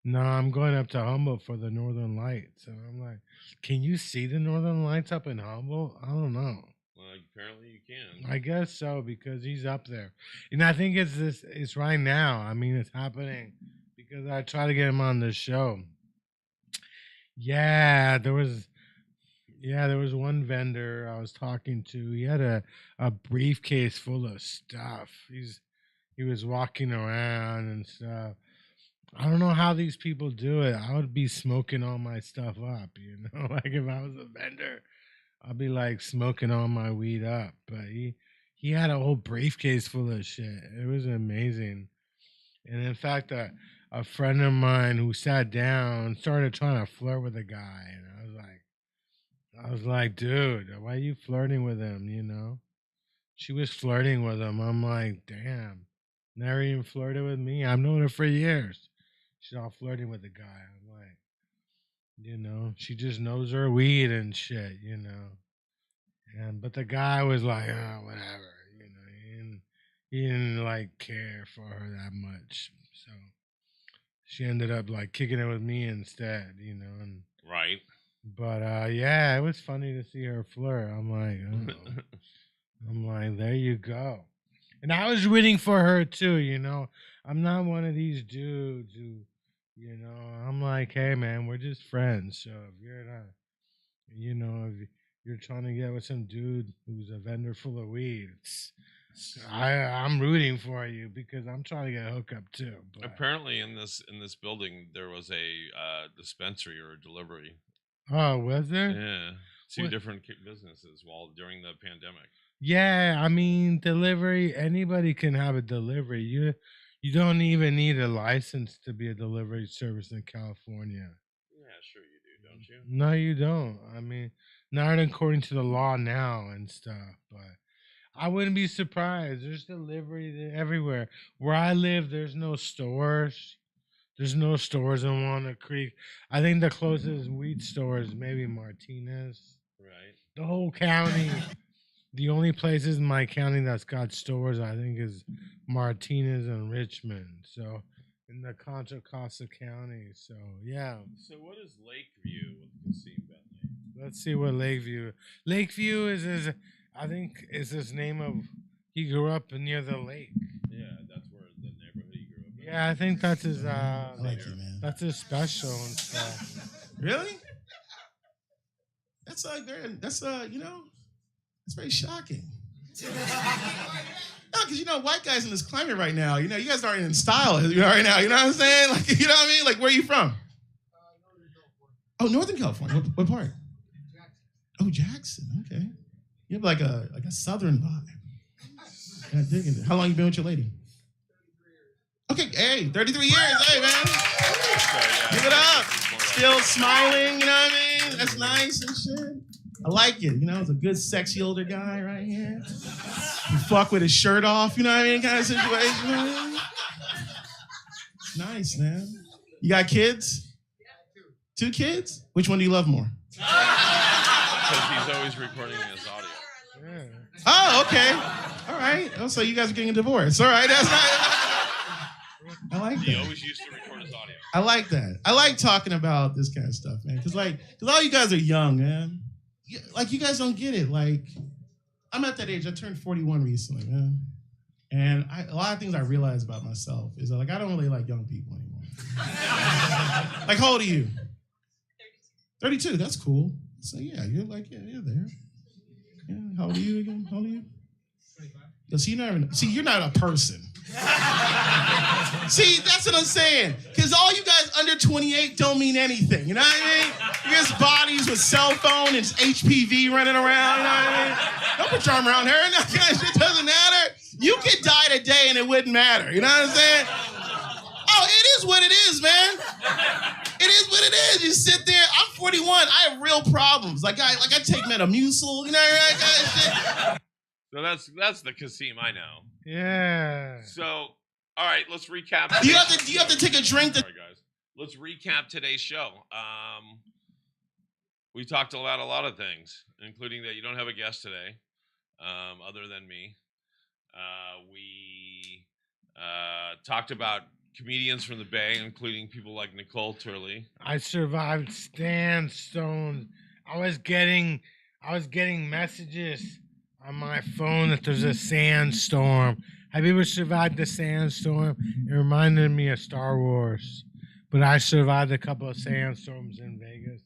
"No, I'm going up to Humboldt for the Northern Lights." And I'm like, "Can you see the Northern Lights up in Humboldt?" I don't know. Well, apparently you can. I guess so because he's up there, and I think it's right now. I mean, it's happening because I try to get him on the show. Yeah, there was one vendor I was talking to. He had a briefcase full of stuff. He was walking around and stuff. I don't know how these people do it. I would be smoking all my stuff up, you know. Like if I was a vendor, I'd be like smoking all my weed up. But he had a whole briefcase full of shit. It was amazing. And in fact, a friend of mine who sat down started trying to flirt with a guy, and I was like, dude, why are you flirting with him? You know, she was flirting with him. I'm like, damn, never even flirted with me. I've known her for years. She's all flirting with the guy. I'm like, you know, she just knows her weed and shit, you know. But the guy was like, oh, whatever, you know. He didn't like care for her that much, so she ended up like kicking it with me instead, you know. And right. But yeah, it was funny to see her flirt. I'm like, oh. I'm like, there you go. And I was rooting for her too, you know. I'm not one of these dudes who, you know, I'm like, hey man, we're just friends. So if you're not, you know, if you're trying to get with some dude who's a vendor full of weed, I'm rooting for you because I'm trying to get a hookup too. But Apparently, in this building, there was a dispensary or a delivery. oh, was there? Yeah, two What? different businesses while during the pandemic. Yeah, I mean, delivery. Anybody can have a delivery. You don't even need a license to be a delivery service in California. Yeah, sure you do, don't you? No, you don't. I mean, not according to the law now and stuff. But I wouldn't be surprised. There's delivery everywhere. Where I live, there's no stores. There's no stores in Walnut Creek. I think the closest weed store is maybe Martinez. Right. The whole county. The only places in my county that's got stores, I think, is Martinez and Richmond. So, in the Contra Costa County. So, yeah. So, what is Lakeview with Kasim Bentley? Let's see what Lakeview. Lakeview is his, I think, is his name of. He grew up near the lake. Yeah, that's where the neighborhood he grew up in. Yeah, I think that's his. I like you, man. That's his special and stuff. Really? That's you know, it's very shocking. No, because you know, white guys in this climate right now, you know, you guys aren't in style right now. You know what I'm saying? Like, you know what I mean? Like, where are you from? Oh, Northern California. What part? Oh, Jackson. Okay. You have like a Southern vibe. Yeah, digging it. How long you been with your lady? Okay, hey, 33 years. Hey, man. Give it up. Still smiling, you know what I mean? That's nice and shit. I like it. You know, it's a good, sexy older guy right here. You fuck with his shirt off, you know what I mean? Kind of situation. You know what I mean? Nice, man. You got kids? 2 kids? Which one do you love more? Because he's always recording his audio. Yeah. Oh, okay. All right. Oh, so you guys are getting a divorce. All right. That's not. I like He that. always used to record his audio. I like that. I like talking about this kind of stuff, man. Because all you guys are young, man. Like, you guys don't get it. Like, I'm at that age. I turned 41 recently, man. And a lot of things I realized about myself is that, like, I don't really like young people anymore. Like, how old are you? 32. That's cool. So, yeah, you're there. Yeah, how old are you again? How old are you? 25. See, you're not a person. See, that's what I'm saying. Because all you guys under 28 don't mean anything. You know what I mean? You guys bodies with cell phone and HPV running around. You know what I mean? Don't put your arm around her. That kind of shit doesn't matter. You could die today and it wouldn't matter. You know what I'm saying? Oh, it is what it is, man. It is what it is. You sit there. I'm 41. I have real problems. Like I take Metamucil. You know that kind of shit. So that's the Kasim I know. Yeah. So, all right, let's recap. Do you have to take a drink? All right, guys. Let's recap today's show. We talked about a lot of things, including that you don't have a guest today, other than me. We talked about comedians from the Bay, including people like Nicole Turley. I survived sandstorms. I was getting messages on my phone that there's a sandstorm. Have you ever survived the sandstorm? It reminded me of Star Wars. But I survived a couple of sandstorms in Vegas.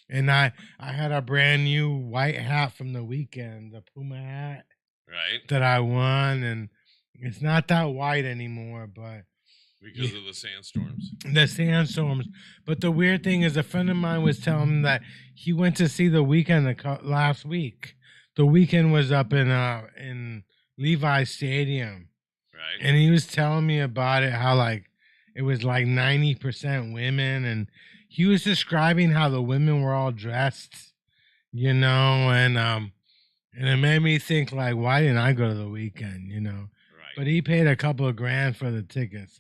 And I had a brand new white hat from the weekend, the Puma hat. Right. That I won. And it's not that white anymore, but because of the sandstorms. The sandstorms. But the weird thing is, a friend of mine was telling me that he went to see the weekend last week. The weekend was up in Levi Stadium. Right. And he was telling me about it, how like it was like 90% women, and he was describing how the women were all dressed, you know, and it made me think, like, why didn't I go to the weekend, you know? Right. But he paid a couple of grand for the tickets.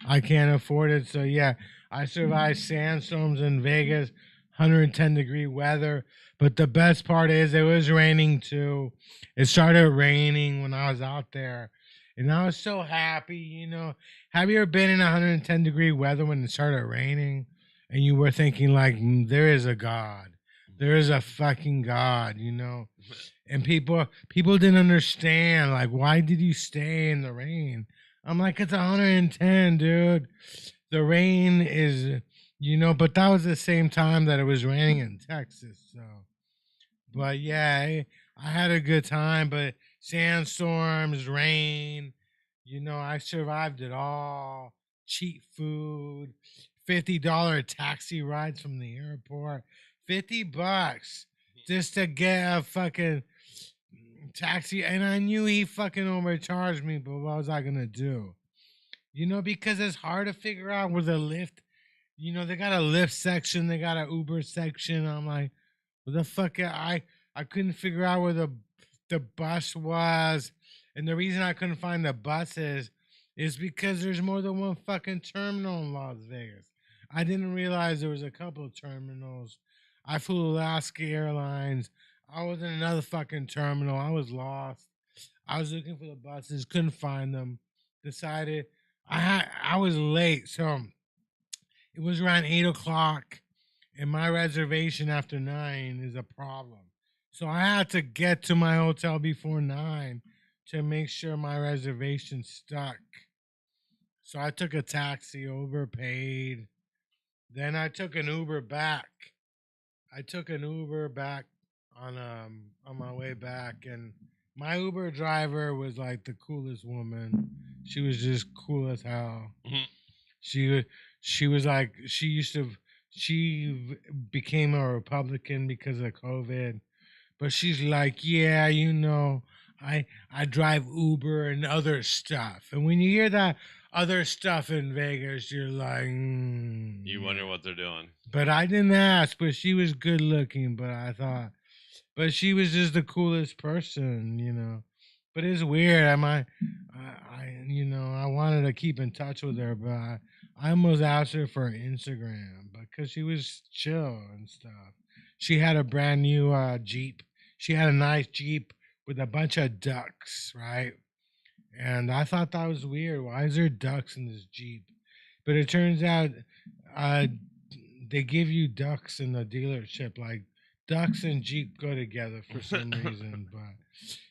I can't afford it, so yeah, I survived sandstorms in Vegas, 110-degree weather. But the best part is it was raining too. It started raining when I was out there, and I was so happy, you know. Have you ever been in 110-degree weather when it started raining and you were thinking, like, there is a God? there is a fucking God, you know. And people didn't understand, like, why did you stay in the rain? I'm like, it's 110, dude. The rain is, you know, but that was the same time that it was raining in Texas. So, but yeah, I had a good time. But sandstorms, rain, you know, I survived it all. Cheap food, $50 taxi rides from the airport, $50 just to get a fucking taxi. And I knew he fucking overcharged me, but what was I gonna do? You know, because it's hard to figure out where the Lyft, you know, they got a Lyft section, they got an Uber section. I'm like, what the fuck? I couldn't figure out where the bus was. And the reason I couldn't find the buses is because there's more than one fucking terminal in Las Vegas. I didn't realize there was a couple of terminals. I flew Alaska Airlines. I was in another fucking terminal. I was lost. I was looking for the buses, couldn't find them. Decided I was late, so it was around 8 o'clock, and my reservation after 9 is a problem. So I had to get to my hotel before 9 to make sure my reservation stuck. So I took a taxi, overpaid. Then I took an Uber back. On my way back, and my Uber driver was like the coolest woman. She was just cool as hell. She was like, she became a Republican because of COVID, but she's like, yeah, you know, I drive Uber and other stuff. And when you hear that other stuff in Vegas, you're like, You wonder what they're doing. But I didn't ask, but she was good looking, but she was just the coolest person, you know. But it's weird. You know, I wanted to keep in touch with her, but I almost asked her for Instagram because she was chill and stuff. She had a brand new Jeep. She had a nice Jeep with a bunch of ducks, right? And I thought that was weird. Why is there ducks in this Jeep? But it turns out they give you ducks in the dealership. Like, ducks and Jeep go together for some reason. But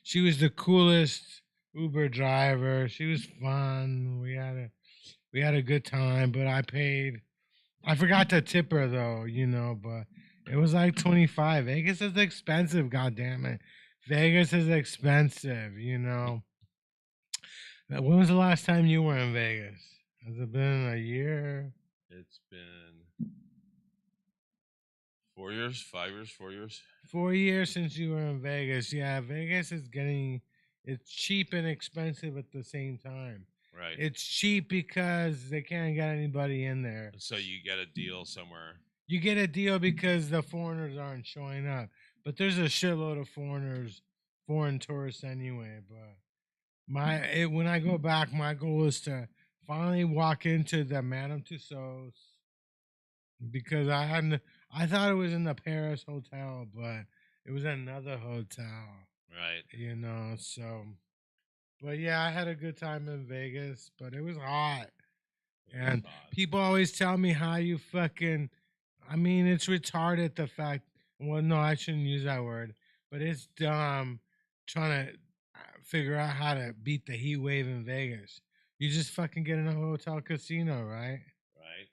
she was the coolest Uber driver. She was fun. We had a good time, but I paid. I forgot to tip her though, you know, but it was like 25. Vegas is expensive, god damn it. Vegas is expensive, you know. When was the last time you were in Vegas? Has it been a year? It's been 4 years, 5 years, 4 years. 4 years since you were in Vegas. Yeah, Vegas is it's cheap and expensive at the same time. Right. It's cheap because they can't get anybody in there. So you get a deal somewhere. You get a deal because the foreigners aren't showing up. But there's a shitload of foreign tourists anyway. But when I go back, my goal is to finally walk into the Madame Tussauds, because I thought it was in the Paris hotel, but it was another hotel. Right. You know, so, but yeah, I had a good time in Vegas, but it was hot. And people always tell me how you fucking, I mean, it's retarded the fact, well, no, I shouldn't use that word, but it's dumb trying to figure out how to beat the heat wave in Vegas. You just fucking get in a hotel casino, right? Right.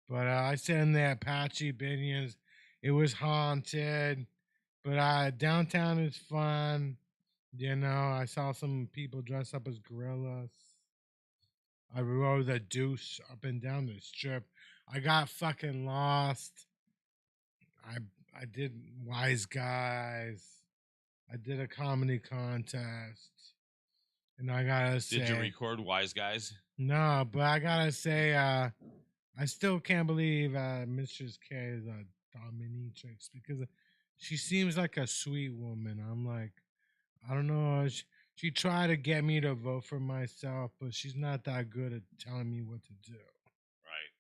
But I stayed in the Apache Binions. It was haunted, but downtown is fun. You know, I saw some people dress up as gorillas. I rode the Deuce up and down the strip. I got fucking lost. I did Wise Guys. I did a comedy contest. And I gotta say, did you record Wise Guys? No, but I gotta say, I still can't believe Mistress K is a dominatrix, because she seems like a sweet woman. I'm like, I don't know. She tried to get me to vote for myself, but she's not that good at telling me what to do. Right.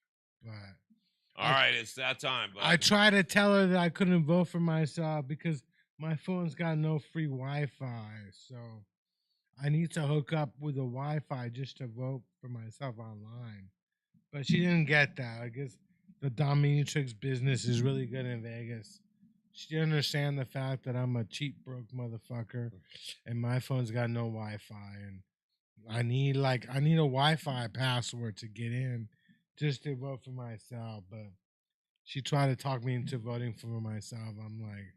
But all right, it's that time. Bud. I tried to tell her that I couldn't vote for myself because my phone's got no free Wi-Fi, so I need to hook up with the Wi-Fi just to vote for myself online. But she didn't get that. I guess the dominatrix business is really good in Vegas. She didn't understand the fact that I'm a cheap, broke motherfucker, and my phone's got no Wi-Fi, and I need a Wi-Fi password to get in, just to vote for myself. But she tried to talk me into voting for myself. I'm like,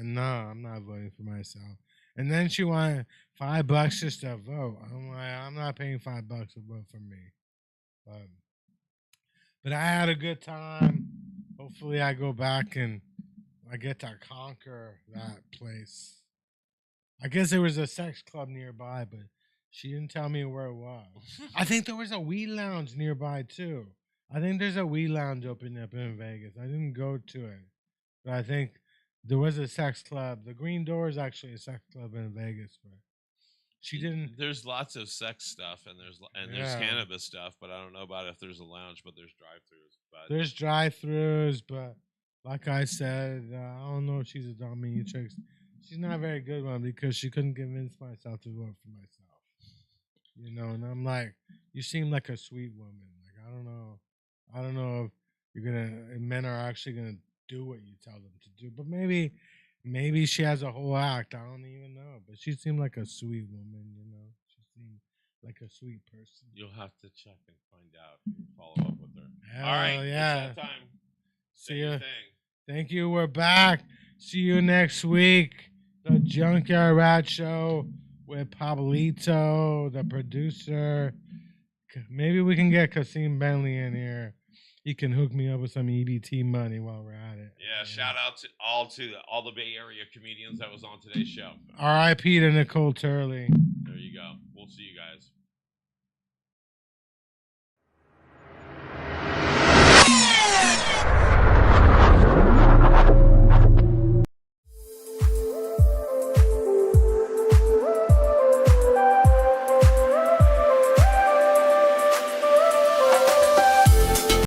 no, I'm not voting for myself. And then she wanted $5 just to vote. I'm like, I'm not paying $5 to vote for me. But I had a good time. Hopefully, I go back and I get to conquer that place. I guess there was a sex club nearby, but she didn't tell me where it was. I think there was a weed lounge nearby too. I think there's a weed lounge opening up in Vegas. I didn't go to it, but I think there was a sex club. The Green Door is actually a sex club in Vegas, but she didn't. There's lots of sex stuff and there's cannabis stuff, but I don't know about if there's a lounge, but there's drive-throughs. But there's drive-throughs, but like I said, I don't know if she's a dominatrix. She's not a very good one because she couldn't convince myself to vote for myself. You know, and I'm like, you seem like a sweet woman. Like, I don't know if men are actually gonna do what you tell them to do. But maybe she has a whole act. I don't even know. But she seemed like a sweet woman, you know. She seemed like a sweet person. You'll have to check and find out and follow up with her. Hell all right, yeah. It's that time. See you. Thank you. We're back. See you next week. The Junkyard Rat Show with Pablito, the producer. Maybe we can get Kasim Bentley in here. He can hook me up with some EBT money while we're at it. Yeah, shout out to all the Bay Area comedians that was on today's show. R.I.P. to Nicole Turley. There you go. We'll see you guys.